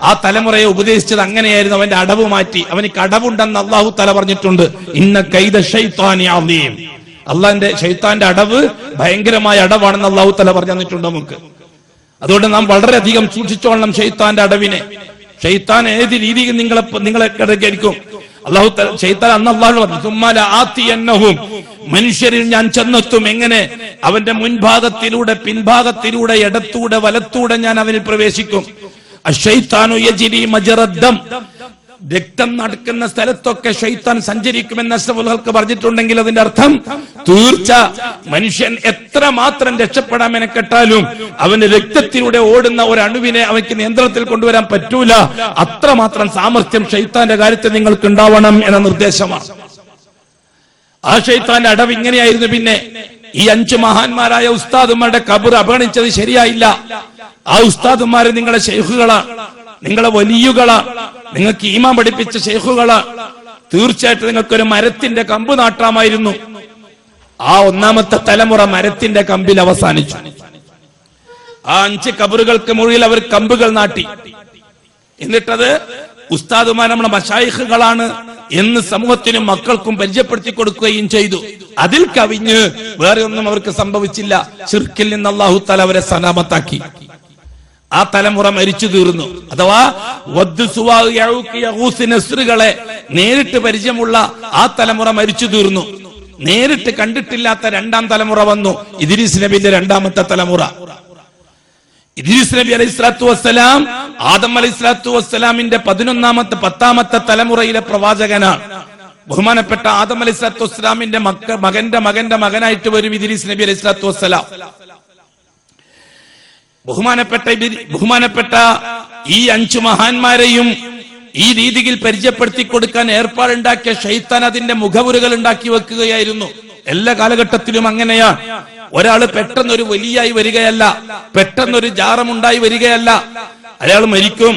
ആ തലമുറയെ ഉപദേശിച്ചത് അങ്ങനെയായിരുന്നു. അവന്റെ അടവ് മാറ്റി. അവന് കടവുണ്ടെന്ന് അള്ളാഹു തആല പറഞ്ഞിട്ടുണ്ട്. ഇന്ന കൈദ ശൈത്താനി അദീം. അള്ളാന്റെ ഷൈത്താന്റെ അടവ് ഭയങ്കരമായ അടവാണെന്ന് അള്ളാഹു തആല പറഞ്ഞു തന്നിട്ടുണ്ട് നമുക്ക്. അതുകൊണ്ട് നാം വളരെയധികം സൂക്ഷിച്ചോളണം ഷൈത്താന്റെ അടവിനെ. ഷൈത്താൻ ഏത് രീതിയിൽ നിങ്ങളെ കിടക്കും. അള്ളാഹു ഷൈത്താൻ അന്ന് അള്ളാഹു പറഞ്ഞു, മനുഷ്യരിൽ ഞാൻ ചെന്നെത്തും. എങ്ങനെ? അവന്റെ മുൻഭാഗത്തിലൂടെ, പിൻഭാഗത്തിലൂടെ, ഇടത്തൂടെ, വലത്തൂടെ ഞാൻ അവനിൽ പ്രവേശിക്കും. അശ്ശൈത്താനു യജ്രി മജ്റദ്ദം. രക്തം നടക്കുന്ന സ്ഥലത്തൊക്കെ ഷൈത്താൻ സഞ്ചരിക്കുമെന്ന് അഷ്റഫുൽ ഖൽഖ് പറഞ്ഞിട്ടുണ്ടെങ്കിൽ അതിന്റെ അർത്ഥം തീർച്ച മനുഷ്യൻ എത്രമാത്രം രക്ഷപ്പെടാൻ മെനക്കെട്ടാലും അവന് രക്തത്തിലൂടെ ഓടുന്ന ഒരു അണുവിനെ അവയ്ക്ക് നിയന്ത്രണത്തിൽ കൊണ്ടുവരാൻ പറ്റൂല. അത്രമാത്രം സാമർത്ഥ്യം ഷൈത്താന്റെ കാര്യത്തിൽ നിങ്ങൾക്ക് ഉണ്ടാവണം എന്ന നിർദ്ദേശമാണ്. ആ ഷൈത്താന്റെ അടവ് ഇങ്ങനെയായിരുന്നു. പിന്നെ ഈ 5 മഹാന്മാരായ ഉസ്താദുമാരുടെ ഖബർ അവഗണിച്ചത് ശരിയായില്ല. ആ ഉസ്താദുമാര് നിങ്ങളെ ശൈഖുകളാ, നിങ്ങളെ വലിയുകളാ, നിങ്ങൾക്ക് ഈമാൻ പഠിപ്പിച്ച ശൈഖുകളാ. തീർച്ചയായിട്ടും നിങ്ങൾക്കൊരു മരത്തിന്റെ കമ്പ് നാട്ടാമായിരുന്നു. ആ 1ാമത്തെ തലമുറ മരത്തിന്റെ കമ്പിൽ അവസാനിച്ചു. ആ 5 കബറുകൾക്ക് മുകളിൽ അവർ കമ്പുകൾ നാട്ടി. എന്നിട്ടത് ഉസ്താദുമാർ നമ്മുടെ മശായിഖുകളാണ് എന്ന് സമൂഹത്തിനും മക്കൾക്കും പരിചയപ്പെടുത്തി കൊടുക്കുകയും ചെയ്തു. അതിൽ കവിഞ്ഞ് വേറെ ഒന്നും അവർക്ക് സംഭവിച്ചില്ല. ശിർക്കിൽ നിന്ന് അല്ലാഹു തആല അവരെ സലാമത്താക്കി. ആ തലമുറ മരിച്ചു തീർന്നു. അഥവാ നസ്റുകളെ നേരിട്ട് പരിചയമുള്ള ആ തലമുറ മരിച്ചു തീർന്നു. നേരിട്ട് കണ്ടിട്ടില്ലാത്ത 2ാം തലമുറ വന്നു. ഇദ്രീസ് നബിന്റെ 2ാമത്തെ തലമുറ. ഇദ്രീസ് നബി അലൈഹിസ്സലാത്തു വസ്സലാം ആദം അലൈഹിസ്സലാത്തു വസ്സലാമിന്റെ 10ാമത്തെ തലമുറയിലെ പ്രവാചകനാണ്. ബഹുമാനപ്പെട്ട ആദം അലൈഹിസ്സലാത്തു വസ്സലാമിന്റെ മകന്റെ മകനായിട്ട് വരും ഇദ്രീസ് നബി അലൈഹിസ്സലാത്തു വസ്സലാം. ബഹുമാനപ്പെട്ട ഈ 5 മഹാന്മാരെയും ഈ രീതിയിൽ പരിചയപ്പെടുത്തി കൊടുക്കാൻ ഏർപ്പാടുണ്ടാക്കിയ ഷൈത്താൻ അതിന്റെ മുഖവുരുകൾ ഉണ്ടാക്കി വെക്കുകയായിരുന്നു. എല്ലാ കാലഘട്ടത്തിലും അങ്ങനെയാണ്. ഒരാള് പെട്ടെന്നൊരു വലിയായി വരികയല്ല, പെട്ടെന്നൊരു ജാറമുണ്ടായി വരികയല്ല. അയാൾ മരിക്കും.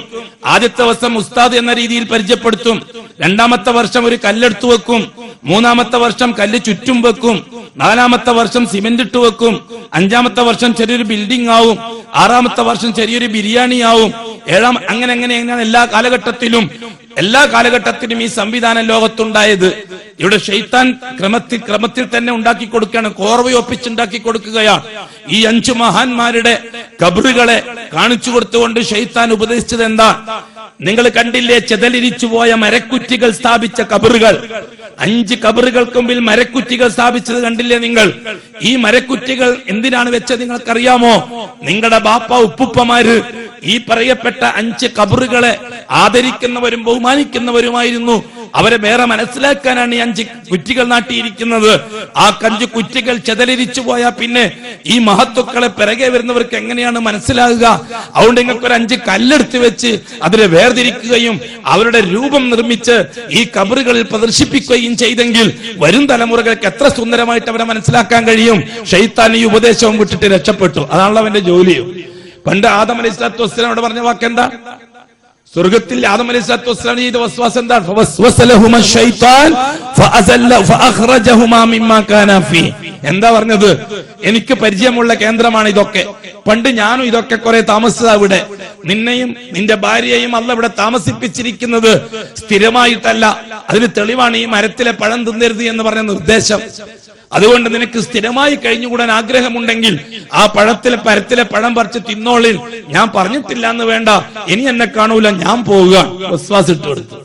ആദ്യത്തെ വർഷം ഉസ്താദ് എന്ന രീതിയിൽ പരിചയപ്പെടുത്തും. 2ാമത്തെ വർഷം ഒരു കല്ലെടുത്തു വെക്കും. 3ാമത്തെ വർഷം കല്ല് ചുറ്റും വെക്കും. 4ാമത്തെ വർഷം സിമെന്റ് ഇട്ട് വെക്കും. 5ാമത്തെ വർഷം ചെറിയൊരു ബിൽഡിംഗ് ആവും. 6ാമത്തെ വർഷം ചെറിയൊരു ബിരിയാണി ആവും. 7ാം അങ്ങനെ എല്ലാ കാലഘട്ടത്തിലും ഈ സംവിധാനം ലോകത്തുണ്ടായത്. ഇവിടെ ഷൈത്താൻ ക്രമത്തിൽ തന്നെ ഉണ്ടാക്കി കൊടുക്കുകയാണ്. കോർവയൊപ്പിച്ചുണ്ടാക്കി കൊടുക്കുകയാണ്. ഈ 5 മഹാന്മാരുടെ ഖബറുകളെ കാണിച്ചു കൊടുത്തുകൊണ്ട് ഷൈത്താൻ ഉപദേശിച്ചത് എന്താ? നിങ്ങൾ കണ്ടില്ലേ, ചെതലിരിച്ചു പോയ മരക്കുറ്റികൾ സ്ഥാപിച്ച ഖബറുകൾ. 5 ഖബറുകൾക്ക് മുമ്പിൽ മരക്കുറ്റികൾ സ്ഥാപിച്ചത് കണ്ടില്ലേ നിങ്ങൾ? ഈ മരക്കുറ്റികൾ എന്തിനാണ് വെച്ചത് നിങ്ങൾക്കറിയാമോ? നിങ്ങളുടെ ബാപ്പ ഉപ്പുപ്പമാര് ഈ പറയപ്പെട്ട 5 ഖബറുകളെ ആദരിക്കുന്നവരും ബഹുമാനിക്കുന്നവരുമായിരുന്നു. അവരെ വേറെ മനസ്സിലാക്കാനാണ് ഈ 5 കുറ്റികൾ നാട്ടിയിരിക്കുന്നത്. ആ 5 കുറ്റികൾ ചെതലിരിച്ചു പോയാൽ പിന്നെ ഈ മഹത്വക്കളെ പിറകെ വരുന്നവർക്ക് എങ്ങനെയാണ് മനസ്സിലാകുക? അതുകൊണ്ട് നിങ്ങൾക്കൊരു 5 കല്ലെടുത്ത് വെച്ച് അതിനെ വേർതിരിക്കുകയും അവരുടെ രൂപം നിർമ്മിച്ച് ഈ ഖബറുകളിൽ പ്രദർശിപ്പിക്കുകയും ചെയ്തെങ്കിൽ വരും തലമുറകൾക്ക് എത്ര സുന്ദരമായിട്ട് അവരെ മനസ്സിലാക്കാൻ കഴിയും. ഷൈത്താൻ ഈ ഉപദേശവും വിട്ടിട്ട് രക്ഷപ്പെട്ടു. അതാണല്ലോ അവന്റെ ജോലിയും. പണ്ട് ആദം അലൈഹിസ്സലാത്തു വസ്സലാമോട് പറഞ്ഞ വാക്കെന്താ? സ്വർഗത്തിൽ ആദം അലൈഹിസ്സലാത്തു വസ്സലാം ചെയ്ത വസ്വാസ് എന്താ? ഫവസ്വസലഹുമാ ശൈത്താൻ ഫഅഖ്റജഹുമാ മിമ്മാ കാനാ ഫീ. എന്താ പറഞ്ഞത്? എനിക്ക് പരിചയമുള്ള കേന്ദ്രമാണ് ഇതൊക്കെ. പണ്ട് ഞാനും ഇതൊക്കെ കുറെ താമസിച്ചതാ ഇവിടെ. നിന്നെയും നിന്റെ ഭാര്യയെയും അല്ല ഇവിടെ താമസിപ്പിച്ചിരിക്കുന്നത് സ്ഥിരമായിട്ടല്ല. അതിന് തെളിവാണ് ഈ മരത്തിലെ പഴം തിന്നരുത് എന്ന് പറഞ്ഞ നിർദ്ദേശം. അതുകൊണ്ട് നിനക്ക് സ്ഥിരമായി കഴിഞ്ഞുകൂടാൻ ആഗ്രഹമുണ്ടെങ്കിൽ ആ പരത്തിലെ പഴം പറിച്ച് തിന്നോളിൽ. ഞാൻ പറഞ്ഞിട്ടില്ല എന്ന് വേണ്ട, ഇനി എന്നെ കാണൂല, ഞാൻ പോവുക. വിശ്വാസം ഇട്ട് കൊടുത്തു.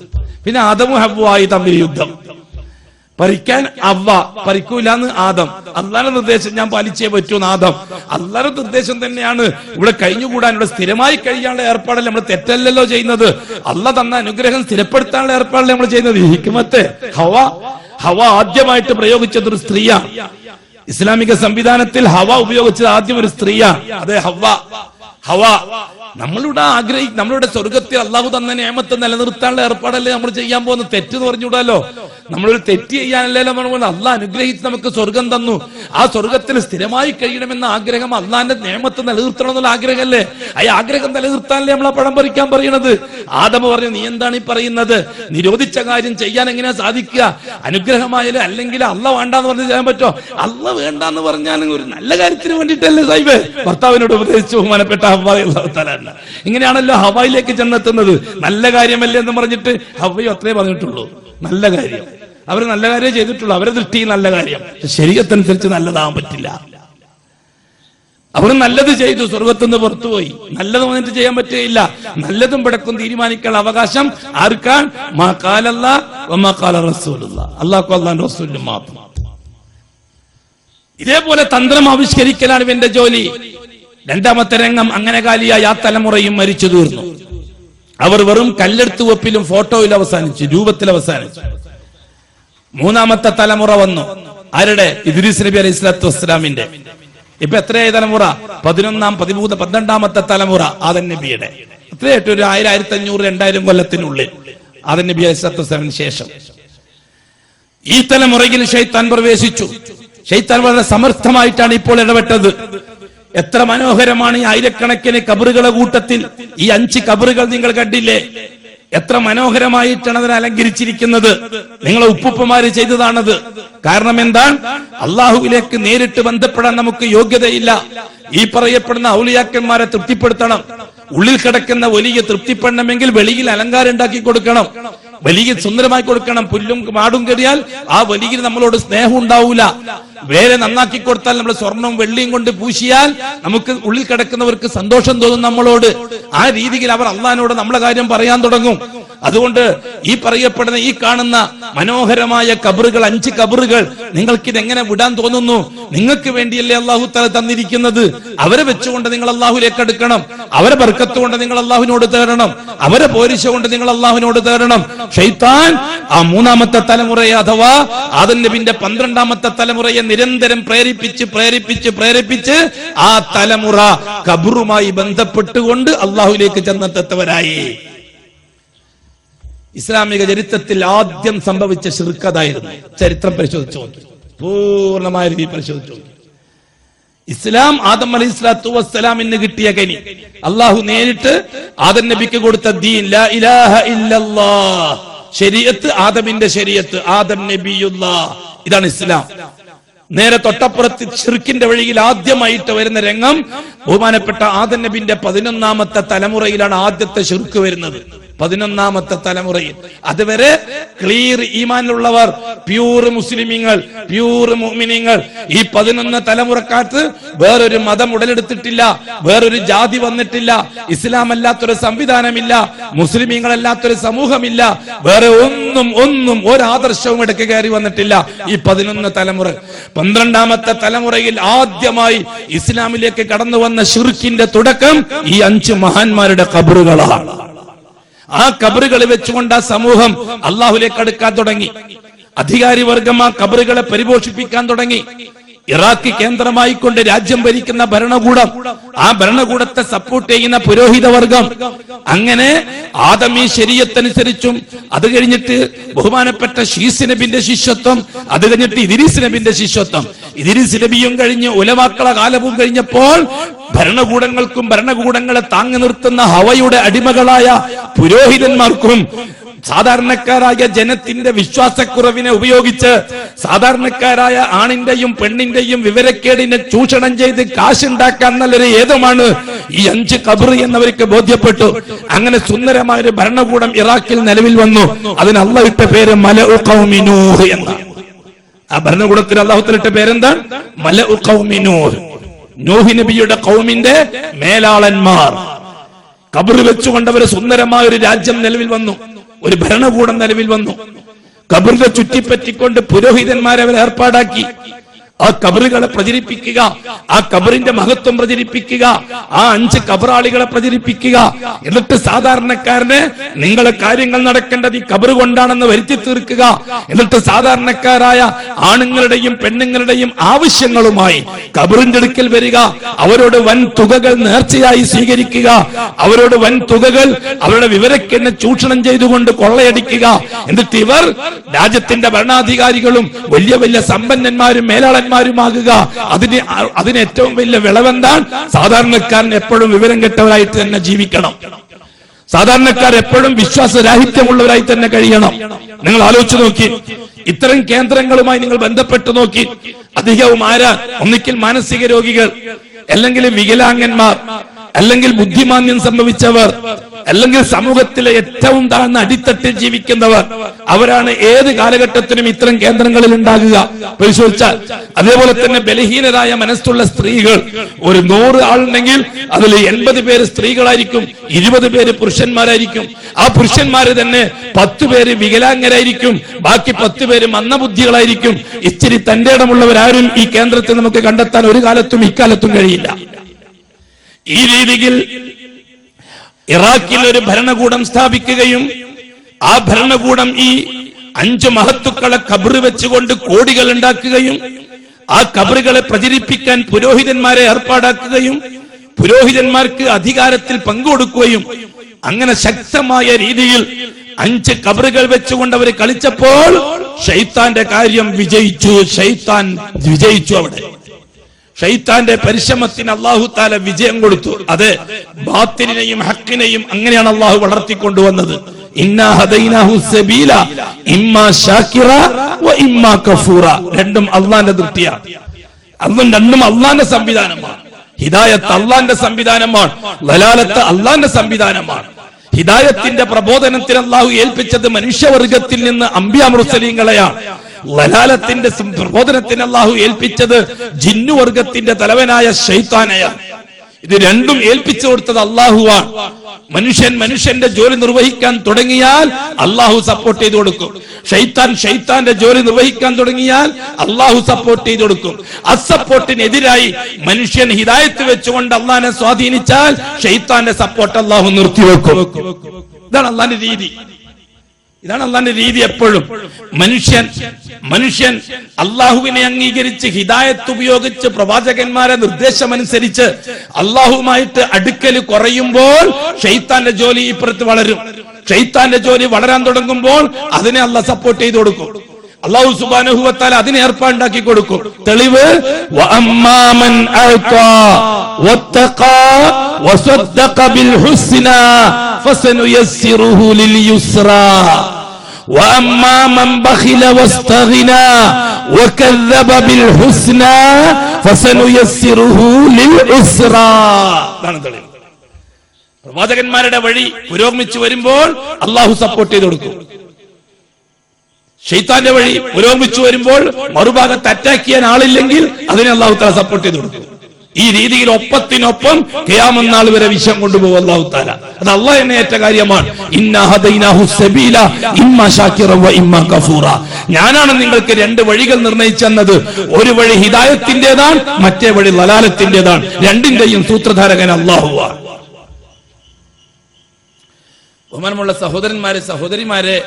പിന്നെ ആദമും ഹവ്വായി തമ്മിൽ യുദ്ധം. പരിക്കാൻ അവ്വ, പരിക്കൂലെന്ന് ആദം. അള്ളാഹുവിന്റെ നിർദ്ദേശം ഞാൻ പാലിച്ചേ പറ്റൂന്ന് ആദം. അള്ളാഹുവിന്റെ നിർദ്ദേശം തന്നെയാണ് ഇവിടെ കഴിഞ്ഞുകൂടാൻ, ഇവിടെ സ്ഥിരമായി കഴിയാനുള്ള ഏർപ്പാടല്ലേ നമ്മൾ തെറ്റല്ലല്ലോ ചെയ്യുന്നത്. അള്ളാഹ് തന്ന അനുഗ്രഹം സ്ഥിരപ്പെടുത്താനുള്ള ഏർപ്പാടല്ലേ നമ്മൾ ചെയ്യുന്നത്. ഹിക്മത്ത് ഹവ ആദ്യമായിട്ട് പ്രയോഗിച്ചത് ഒരു സ്ത്രീയാണ്. ഇസ്ലാമിക സംവിധാനത്തിൽ ഹവ ഉപയോഗിച്ചത് ആദ്യം ഒരു സ്ത്രീയാണ്. അതെ, ഹവ. നമ്മളുടെ സ്വർഗത്തിൽ അള്ളാഹു തന്ന നിയമത്തെ നിലനിർത്താനുള്ള ഏർപ്പാടല്ലേ നമ്മൾ ചെയ്യാൻ പോകുന്ന. തെറ്റ് എന്ന് പറഞ്ഞുകൂടാലോ. നമ്മളൊരു തെറ്റ് ചെയ്യാനല്ലേ നമ്മൾ അള്ളാഹ് അനുഗ്രഹിച്ച് നമുക്ക് സ്വർഗം തന്നു. ആ സ്വർഗത്തിൽ സ്ഥിരമായി കഴിയണമെന്ന ആഗ്രഹം, അള്ളാഹിന്റെ നിയമത്തെ നിലനിർത്തണം എന്നുള്ള ആഗ്രഹമല്ലേ. ആ ആഗ്രഹം നിലനിർത്താനല്ലേ നമ്മൾ ആ പഴം പറിക്കാൻ പറയണത്. ആദമ പറഞ്ഞു, നീ എന്താണ് ഈ പറയുന്നത്? നിരോധിച്ച കാര്യം ചെയ്യാൻ എങ്ങനെയാ സാധിക്കുക? അനുഗ്രഹമായാലും അല്ലെങ്കിൽ അള്ളാഹ് വേണ്ടാന്ന് പറഞ്ഞ് ചെയ്യാൻ പറ്റോ? അള്ളാഹ് വേണ്ടാന്ന് പറഞ്ഞാൽ ഒരു നല്ല കാര്യത്തിന് വേണ്ടിയിട്ടല്ലേ സാഹിബ് ഭർത്താവിനോട് ഉപദേശിച്ചു ബഹുമാനപ്പെട്ട ഹവ്വ. ഇങ്ങനെയാണല്ലോ ഹവയിലേക്ക് ചെന്നെത്തുന്നത്. നല്ല കാര്യമല്ലേ എന്ന് പറഞ്ഞിട്ട് ഹവ്വയും അത്രേ പറഞ്ഞിട്ടുള്ളൂ. നല്ല കാര്യം അവർ നല്ല കാര്യം ചെയ്തിട്ടുള്ളൂ. അവരെ ദൃഷ്ടിയിൽ നല്ല കാര്യം. ശരീഅത്തനുസരിച്ച് നല്ലതാവാൻ പറ്റില്ല. അവർ നല്ലത് ചെയ്തു, സ്വർഗത്തുനിന്ന് പുറത്തുപോയി. നല്ലത് വന്നിട്ട് ചെയ്യാൻ പറ്റുകയില്ല. നല്ലതും പിടക്കും തീരുമാനിക്കാനുള്ള അവകാശം ആർക്കാൻ? മാ ഖാലല്ലാഹ് വമാ ഖാല റസൂലുള്ളാഹ്. അല്ലാഹു അല്ലാഹുവിന്റെ റസൂലിന് മാത്രം. ഇതേപോലെ തന്ത്രം ആവിഷ്കരിക്കലാണ് ഇവന്റെ ജോലി. രണ്ടാമത്തെ രംഗം, അങ്ങനെ കാലിയായ ആ തലമുറയും മരിച്ചു തീർന്നു. അവർ വെറും കല്ലെടുത്ത് വെപ്പിലും ഫോട്ടോയിൽ അവസാനിച്ചു, രൂപത്തിൽ അവസാനിച്ചു. മൂന്നാമത്തെ തലമുറ വന്നു. ആരുടെ? ഇദ്രീസ് നബി അലൈഹി സ്വലാത്തു വസ്സലാമിന്റെ. ഇപ്പൊ എത്രയായ തലമുറ? 12ാമത്തെ തലമുറ ആദം നബിയുടെ. എത്രയായിട്ട്? ഒരു 1000, 1500, 2000 കൊല്ലത്തിനുള്ളിൽ ആദം നബി അലൈഹി സ്വലാത്തു വസ്സലാമിന് ശേഷം ഈ തലമുറയിൽ ശൈത്താൻ പ്രവേശിച്ചു. ശൈത്താൻ വളരെ സമർത്ഥമായിട്ടാണ് ഇപ്പോൾ ഇടപെട്ടത്. എത്ര മനോഹരമാണ് ഈ ആയിരക്കണക്കിന് കബറുകളുടെ കൂട്ടത്തിൽ ഈ 5 കബറുകൾ നിങ്ങൾ കണ്ടില്ലേ? എത്ര മനോഹരമായിട്ടാണ് അതിനെ അലങ്കരിച്ചിരിക്കുന്നത്. നിങ്ങളെ ഉപ്പുപ്പമാര് ചെയ്തതാണത്. കാരണം എന്താണ്? അള്ളാഹുവിലേക്ക് നേരിട്ട് ബന്ധപ്പെടാൻ നമുക്ക് യോഗ്യതയില്ല. ഈ പറയപ്പെടുന്ന ഔലിയാക്കന്മാരെ തൃപ്തിപ്പെടുത്തണം. ഉള്ളിൽ കിടക്കുന്ന വലിയ തൃപ്തിപ്പെടണമെങ്കിൽ വെളിയിൽ അലങ്കാരം ഉണ്ടാക്കി കൊടുക്കണം, വലിയ സുന്ദരമായി കൊടുക്കണം. പുല്ലും മാടും കെടിയാൽ ആ വലിയ നമ്മളോട് സ്നേഹം ഉണ്ടാവൂല. വേറെ നന്നാക്കി കൊടുത്താൽ നമ്മൾ സ്വർണവും വെള്ളിയും കൊണ്ട് പൂശിയാൽ നമുക്ക് ഉള്ളിൽ കിടക്കുന്നവർക്ക് സന്തോഷം തോന്നും നമ്മളോട്. ആ രീതിയിൽ അവർ അള്ളാഹിനോട് നമ്മളെ കാര്യം പറയാൻ തുടങ്ങും. അതുകൊണ്ട് ഈ പറയപ്പെടുന്ന ഈ കാണുന്ന മനോഹരമായ കബറുകൾ, 5 കബറുകൾ, നിങ്ങൾക്കിത് എങ്ങനെ വിടാൻ തോന്നുന്നു? നിങ്ങൾക്ക് വേണ്ടിയല്ലേ അള്ളാഹു തആല തന്നിരിക്കുന്നത്. അവരെ വെച്ചുകൊണ്ട് നിങ്ങൾ അള്ളാഹുലേക്ക് അടുക്കണം. അവരെ ബർക്കത്ത് കൊണ്ട് നിങ്ങൾ അള്ളാഹുവിനോട് തേടണം. അവരെ പോരിശ കൊണ്ട് നിങ്ങൾ അള്ളാഹുവിനോട് തേടണം. ശൈത്താൻ ആ 3ാമത്തെ തലമുറയെ അഥവാ ആദം നബിയുടെ 12ാമത്തെ തലമുറയെ നിരന്തരം പ്രേരിപ്പിച്ച് ആ തലമുറ ഖബറുമായി ബന്ധപ്പെട്ടുകൊണ്ട് അള്ളാഹുവിലേക്ക് ചെന്നെത്തവരായി. ഇസ്ലാമിക ചരിത്രത്തിൽ ആദ്യം സംഭവിച്ച ശിർക്കതായിരുന്നു. ചരിത്രം പരിശോധിച്ചു നോക്കി, പൂർണ്ണമായ രീതിയിൽ പരിശോധിച്ചു നോക്കി. ഇസ്ലാം ആദം അലൈഹി സ്വലാത്തു വസ്സലാമിന് കിട്ടിയ കനി, അള്ളാഹു നേരിട്ട് ആദം നബിക്ക് കൊടുത്ത ദീൻ, ലാ ഇലാഹ ഇല്ലല്ലാഹ്, ശരീഅത്ത്, ആദമിന്റെ ശരീഅത്ത്, ആദം നബിയുല്ലാഹ്, ഇതാണ് ഇസ്ലാം. നേരെ തൊട്ടപ്പുറത്ത് ശിർക്കിന്റെ വഴിയിൽ ആദ്യമായിട്ട് വരുന്ന രംഗം ബഹുമാനപ്പെട്ട ആദം നബിന്റെ 11ാമത്തെ തലമുറയിലാണ് ആദ്യത്തെ ശിർക്ക് വരുന്നത്. 11ാമത്തെ തലമുറയിൽ. അതുവരെ ക്ലിയർ ഈമാനിലുള്ളവർ, പ്യൂർ മുസ്ലിമീങ്ങൾ, പ്യൂർ മുഅ്മിനീങ്ങൾ. ഈ 11 തലമുറക്കാർക്ക് വേറൊരു മതം ഉടലെടുത്തിട്ടില്ല, വേറൊരു ജാതി വന്നിട്ടില്ല, ഇസ്ലാം അല്ലാത്തൊരു സംവിധാനമില്ല, മുസ്ലിമീങ്ങളല്ലാത്തൊരു സമൂഹമില്ല, വേറെ ഒന്നും ഒരാദർശവും ഇടയ്ക്ക് കയറി വന്നിട്ടില്ല. ഈ 11 തലമുറ. 12ാമത്തെ തലമുറയിൽ ആദ്യമായി ഇസ്ലാമിലേക്ക് കടന്നു വന്ന ശിർക്കിന്റെ തുടക്കം ഈ 5 മഹാന്മാരുടെ ഖബറുകളാണ്. ആ ഖബറുകൾ വെച്ചുകൊണ്ട് ആ സമൂഹം അള്ളാഹുലേക്ക് അടുക്കാൻ തുടങ്ങി. അധികാരി വർഗം ആ ഖബറുകളെ പരിപോഷിപ്പിക്കാൻ തുടങ്ങി. ഇറാഖ് കേന്ദ്രമായിക്കൊണ്ട് രാജ്യം ഭരിക്കുന്ന ഭരണകൂടം, ആ ഭരണകൂടത്തെ സപ്പോർട്ട് ചെയ്യുന്ന പുരോഹിത വർഗം, അങ്ങനെ ആദമി ശരീഅത്തനുസരിച്ചും, അത് കഴിഞ്ഞിട്ട് ബഹുമാനപ്പെട്ട ശീസ് നബിന്റെ ശിഷ്യത്വം, അത് കഴിഞ്ഞിട്ട് ഇദ്രീസ് നബിന്റെ ശിഷ്യത്വം, ഇദ്രീസ് നബിയും കഴിഞ്ഞ് ഉലമാക്കളെ കാലവും കഴിഞ്ഞപ്പോൾ ഭരണകൂടങ്ങൾക്കും ഭരണകൂടങ്ങളെ താങ്ങി നിർത്തുന്ന ഹവയുടെ അടിമകളായ പുരോഹിതന്മാർക്കും സാധാരണക്കാരായ ജനത്തിന്റെ വിശ്വാസക്കുറവിനെ ഉപയോഗിച്ച് സാധാരണക്കാരായ ആണിന്റെയും പെണ്ണിന്റെയും വിവരക്കേടിനെ ചൂഷണം ചെയ്ത് കാശുണ്ടാക്കാൻ നല്ലൊരു ഏതുമാണ് ഈ 5 ഖബർ എന്നവർക്ക് ബോധ്യപ്പെട്ടു. അങ്ങനെ സുന്ദരമായ ഒരു ഭരണകൂടം ഇറാഖിൽ നിലവിൽ വന്നു. അതിന് അല്ലാഹു ഇട്ട പേര് മലഉ ഖൗമി നൂഹ് എന്നാണ്. ആ ഭരണകൂടത്തിന് അല്ലാഹു ഇട്ട പേരെന്താണ്? മലഉ ഖൗമി നൂഹ്. നൂഹ് നബിയുടെ ഖൗമിന്റെ മേലാളന്മാർ. ഖബർ വെച്ചുകൊണ്ടവര് സുന്ദരമായ ഒരു രാജ്യം നിലവിൽ വന്നു, ഒരു ഭരണകൂടം നിലവിൽ വന്നു. ഖബറിനെ ചുറ്റിപ്പറ്റിക്കൊണ്ട് പുരോഹിതന്മാരെ അവർ ഏർപ്പാടാക്കി. ആ കബറുകളെ പ്രചരിപ്പിക്കുക, ആ കബറിന്റെ മഹത്വം പ്രചരിപ്പിക്കുക, ആ 5 കബറാളികളെ പ്രചരിപ്പിക്കുക. എന്നിട്ട് സാധാരണക്കാരന് നിങ്ങളെ കാര്യങ്ങൾ നടക്കേണ്ടത് ഈ കബറ് കൊണ്ടാണെന്ന് വരുത്തി തീർക്കുക. എന്നിട്ട് സാധാരണക്കാരായ ആണുങ്ങളുടെയും പെണ്ണുങ്ങളുടെയും ആവശ്യങ്ങളുമായി കബറിന്റെ അടുക്കൽ വരിക. അവരോട് വൻ തുകകൾ നേർച്ചയായി സ്വീകരിക്കുക. അവരോട് വൻ തുകകൾ അവരുടെ വിവരക്കെന്നെ ചൂഷണം ചെയ്തുകൊണ്ട് കൊള്ളയടിക്കുക. എന്നിട്ട് ഇവർ രാജ്യത്തിന്റെ ഭരണാധികാരികളും വലിയ വലിയ സമ്പന്നന്മാരും മേലാളന്മാരുമാകുക. അതിന് ഏറ്റവും വലിയ വിളവെന്താൻ? സാധാരണക്കാരൻ എപ്പോഴും വിവരം കെട്ടവരായിട്ട് തന്നെ ജീവിക്കണം. സാധാരണക്കാർ എപ്പോഴും വിശ്വാസരാഹിത്യമുള്ളവരായി തന്നെ കഴിയണം. നിങ്ങൾ ആലോചിച്ച് നോക്കി, ഇത്തരം കേന്ദ്രങ്ങളുമായി നിങ്ങൾ ബന്ധപ്പെട്ട് നോക്കി, അധികവും ആരാ? ഒന്നിക്കൽ മാനസിക രോഗികൾ, അല്ലെങ്കിൽ വികലാംഗന്മാർ, അല്ലെങ്കിൽ ബുദ്ധിമാന്യം സംഭവിച്ചവർ, അല്ലെങ്കിൽ സമൂഹത്തിലെ ഏറ്റവും താഴ്ന്ന അടിത്തട്ടിൽ ജീവിക്കുന്നവർ. അവരാണ് ഏത് കാലഘട്ടത്തിനും ഇത്തരം കേന്ദ്രങ്ങളിൽ ഉണ്ടാകുക പരിശോധിച്ചാൽ. അതേപോലെ തന്നെ ബലഹീനരായ മനസ്സുള്ള സ്ത്രീകൾ, ഒരു 100 ആളുണ്ടെങ്കിൽ അതിൽ 80 പേര് സ്ത്രീകളായിരിക്കും, 20 പേര് പുരുഷന്മാരായിരിക്കും. ആ പുരുഷന്മാര് തന്നെ 10 പേര് വികലാംഗരായിരിക്കും, ബാക്കി 10 പേര് മന്ദബുദ്ധികളായിരിക്കും. ഇച്ചിരി തന്റെ ഇടമുള്ളവരാരും ഈ കേന്ദ്രത്തിൽ നമുക്ക് കണ്ടെത്താൻ ഒരു കാലത്തും ഇക്കാലത്തും കഴിയില്ല. ഈ രീതിയിൽ ഇറാഖിൽ ഒരു ഭരണകൂടം സ്ഥാപിക്കുകയും ആ ഭരണകൂടം ഈ 5 മഹത്തുക്കളെ ഖബറ് വെച്ചുകൊണ്ട് കോടികൾ ഉണ്ടാക്കുകയും ആ ഖബറുകളെ പ്രചരിപ്പിക്കാൻ പുരോഹിതന്മാരെ ഏർപ്പാടാക്കുകയും പുരോഹിതന്മാർക്ക് അധികാരത്തിൽ പങ്കുകൊടുക്കുകയും അങ്ങനെ ശക്തമായ രീതിയിൽ 5 ഖബറുകൾ വെച്ചുകൊണ്ട് അവർ കളിച്ചപ്പോൾ ശൈത്താന്റെ കാര്യം വിജയിച്ചു. ശൈത്താൻ വിജയിച്ചു. അവിടെ ഷൈത്താന്റെ പരിശ്രമത്തിന് അല്ലാഹു തആല വിജയം കൊടുത്തു. അത് ബാത്തിലിനെയും ഹക്കിനെയും അങ്ങനെയാണ് അല്ലാഹു വളർത്തിക്കൊണ്ടുവന്നത്. ഇന്നാ ഹദൈനാഹു സബീല ഇമ്മാ ശാകിറ വ ഇമ്മാ കഫൂറ. രണ്ടും അല്ലാഹുവിന്റെ ദൃഷ്ടിയാണ്. രണ്ടും അല്ലാഹുവിന്റെ സംവിധാനമാണ്. ഹിദായത്ത് അല്ലാഹുവിന്റെ സംവിധാനമാണ്, ദലാലത്ത് അല്ലാഹുവിന്റെ സംവിധാനമാണ്. ഹിദായത്തിന്റെ പ്രബോധനത്തിന് അല്ലാഹു ഏൽപ്പിച്ചത് മനുഷ്യവർഗത്തിൽ നിന്ന് അംബിയാ മുർസലീങ്ങളെയാണ്. ലലാലത്തിന്റെ പ്രബോധനത്തിന് അല്ലാഹു ഏൽപ്പിച്ചത് ജിന്നുവർഗത്തിന്റെ തലവനായ ശൈത്താനെയാണ്. ഇത് രണ്ടും ഏൽപ്പിച്ചു കൊടുത്തത് അല്ലാഹുവാണ്. മനുഷ്യന്റെ ജോലി നിർവഹിക്കാൻ തുടങ്ങിയാൽ അല്ലാഹു സപ്പോർട്ട് ചെയ്തു കൊടുക്കും. ഷൈത്താന്റെ ജോലി നിർവഹിക്കാൻ തുടങ്ങിയാൽ അല്ലാഹു സപ്പോർട്ട് ചെയ്തു കൊടുക്കും. അസപ്പോർട്ടിനെതിരായി മനുഷ്യൻ ഹിദായത്ത് വെച്ചുകൊണ്ട് അല്ലാഹുവിനെ സ്വാധീനിച്ചാൽ ഷൈത്താന്റെ സപ്പോർട്ട് അല്ലാഹു നിർത്തിവെക്കും. ഇതാണ് അല്ലാഹുവിന്റെ രീതി. ഇതാണ് അല്ലാഹുവിന്റെ രീതി. എപ്പോഴും മനുഷ്യൻ അള്ളാഹുവിനെ അംഗീകരിച്ച് ഹിദായത്ത് ഉപയോഗിച്ച് പ്രവാചകന്മാരെ നിർദ്ദേശമനുസരിച്ച് അള്ളാഹുമായിട്ട് അടുക്കൽ കുറയുമ്പോൾ ഷൈത്താന്റെ ജോലി ഇപ്പുറത്ത് വളരും. ഷൈത്താന്റെ ജോലി വളരാൻ തുടങ്ങുമ്പോൾ അതിനെ അള്ളാഹ് സപ്പോർട്ട് ചെയ്തു കൊടുക്കും. അല്ലാഹു സുബ്ഹാനഹു വ തആല അതിനെ ഏർപ്പാടാക്കി കൊടുക്കും. തെളിവ് വഅമ്മാമൻ അഅതാ വത്തഖാ വസദ്ദഖ ബിൽ ഹുസ്നാ ഫസനുയസ്സിറുഹു ലിൽ യുസ്റാ വഅമ്മാമൻ ബഖില വസ്തഗ്നാ വകذب ബിൽ ഹുസ്നാ ഫസനുയസ്സിറുഹു ലിൽ ഉസ്റാ. ഇതാണ് തെളിവ്. പ്രവാചകന്മാരുടെ വഴി പുരോഗമിച്ചു വരുമ്പോൾ അല്ലാഹു സപ്പോർട്ട് ചെയ്തു കൊടുക്കും. ശൈത്താന്റെ വഴി പുരോഗമിച്ചു വരുമ്പോൾ മറുഭാഗത്ത് അറ്റാക്ക് ചെയ്യാൻ ആളില്ലെങ്കിൽ അതിനെ അല്ലാഹു തആല സപ്പോർട്ട് ചെയ്തു കൊടുക്കും. ഈ രീതിയിൽ ഒപ്പത്തിനൊപ്പം ഖിയാമത്ത് നാൾ വരെ വിഷയം കൊണ്ടുപോകും അല്ലാഹു തആല. അത് അല്ലാഹ് എന്നെ ഏറ്റ കാര്യമാണ്. ഇന്നാ ഹദൈനാഹു സബീല ഇമ്മാ ശാകിറ വ ഇമ്മാ കഫൂറ. ഞാനാണ് നിങ്ങൾക്ക് 2 വഴികൾ നിർണയിച്ചെന്നത്. ഒരു വഴി ഹിദായത്തിന്റേതാണ്, മറ്റേ വഴി ലലാലത്തിന്റേതാണ്. രണ്ടിന്റെയും സൂത്രധാരകൻ അല്ലാഹുവാണ്. ബഹുമാനമുള്ള സഹോദരന്മാരെ, സഹോദരിമാരെ,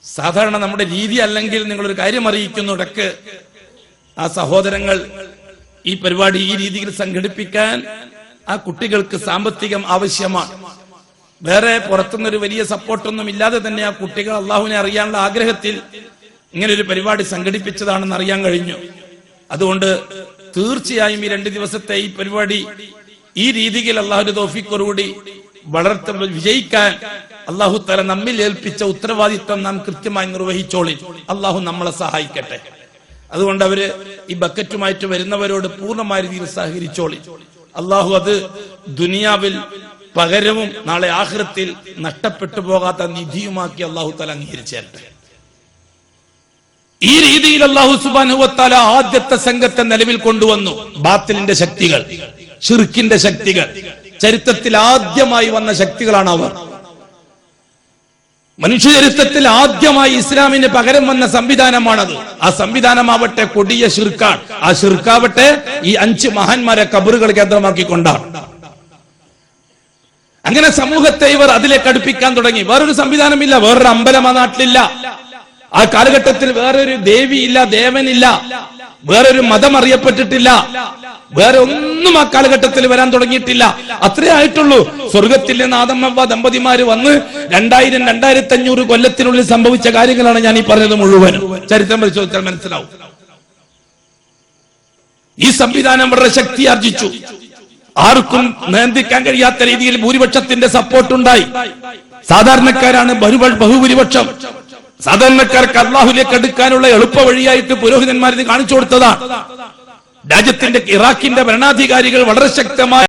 സാധാരണ നമ്മുടെ രീതി അല്ലെങ്കിൽ നിങ്ങളൊരു കാര്യം അറിയിക്കുന്നു. ഇടക്ക് ആ സഹോദരങ്ങൾ ഈ പരിപാടി ഈ രീതിയിൽ സംഘടിപ്പിക്കാൻ ആ കുട്ടികൾക്ക് സാമ്പത്തികം ആവശ്യമാണ്. വേറെ പുറത്തുനിന്നൊരു വലിയ സപ്പോർട്ടൊന്നും ഇല്ലാതെ തന്നെ ആ കുട്ടികൾ അള്ളാഹുവിനെ അറിയാനുള്ള ആഗ്രഹത്തിൽ ഇങ്ങനെ ഒരു പരിപാടി സംഘടിപ്പിച്ചതാണെന്ന് അറിയാൻ കഴിഞ്ഞു. അതുകൊണ്ട് തീർച്ചയായും ഈ 2 ദിവസത്തെ ഈ പരിപാടി ഈ രീതിയിൽ അള്ളാഹുവിന്റെ തൗഫീഖോടുകൂടി വിജയിക്കാൻ അല്ലാഹു തആല നമ്മിൽ ഏൽപ്പിച്ച ഉത്തരവാദിത്വം നാം കൃത്യമായി നിർവഹിച്ചോളി. അല്ലാഹു നമ്മളെ സഹായിക്കട്ടെ. അതുകൊണ്ട് അവര് ഈ ബക്കറ്റുമായിട്ട് വരുന്നവരോട് പൂർണ്ണമായ രീതിയിൽ സഹകരിച്ചോളി. അല്ലാഹു അത് ദുനിയാവിൽ പകരവും നാളെ ആഖിറത്തിൽ നഷ്ടപ്പെട്ടു പോകാത്ത നിധിയുമാക്കി അല്ലാഹു തആല അംഗീകരിച്ചേരട്ടെ. ഈ രീതിയിൽ അല്ലാഹു സുബ്ഹാനഹു വ തആല ആദ്യത്തെ സംഘത്തെ നിലവിൽ കൊണ്ടുവന്നു. ബാത്തിലിന്റെ ശക്തികൾ, ശിർക്കിന്റെ ശക്തികൾ, ചരിത്രത്തിൽ ആദ്യമായി വന്ന ശക്തികളാണ് അവർ. മനുഷ്യചരിത്രത്തിൽ ആദ്യമായി ഇസ്ലാമിന് പകരം വന്ന സംവിധാനമാണത്. ആ സംവിധാനമാവട്ടെ കൊടിയ ശിർക്കാണ്. ആ ശിർക്കാവട്ടെ ഈ 5 മഹാന്മാരെ ഖബറുകൾ കേന്ദ്രമാക്കിക്കൊണ്ടാണ്. അങ്ങനെ സമൂഹത്തെ ഇവർ അതിലേക്ക് അടുപ്പിക്കാൻ തുടങ്ങി. വേറൊരു സംവിധാനമില്ല, വേറൊരു അമ്പലം ആ നാട്ടിലില്ല. ആ കാലഘട്ടത്തിൽ വേറൊരു ദേവിയില്ല, ദേവനില്ല, വേറൊരു മതം അറിയപ്പെട്ടിട്ടില്ല, വേറെ ഒന്നും ആ കാലഘട്ടത്തിൽ വരാൻ തുടങ്ങിയിട്ടില്ല. അത്രേ ആയിട്ടുള്ളൂ. സ്വർഗത്തിൽ നിന്ന് ആദം ഹവ്വ ദമ്പതിമാര് വന്ന് 2000-2500 കൊല്ലത്തിനുള്ളിൽ സംഭവിച്ച കാര്യങ്ങളാണ് ഞാൻ ഈ പറഞ്ഞത് മുഴുവനും. ചരിത്രം പരിശോധിച്ചാൽ മനസ്സിലാവും. ഈ സംവിധാനം വളരെ ശക്തി ആർജിച്ചു. ആർക്കും നിയന്ത്രിക്കാൻ കഴിയാത്ത രീതിയിൽ ഭൂരിപക്ഷത്തിന്റെ സപ്പോർട്ടുണ്ടായി. സാധാരണക്കാരാണ് ബഹുഭൂരിപക്ഷം. സാധാരണക്കാർക്ക് അള്ളാഹുലേക്ക് അടുക്കാനുള്ള എളുപ്പ വഴിയായിട്ട് പുരോഹിതന്മാർ ഇത് കാണിച്ചു കൊടുത്തതാണ്. രാജ്യത്തിന്റെ ഇറാഖിന്റെ ഭരണാധികാരികൾ വളരെ ശക്തമായ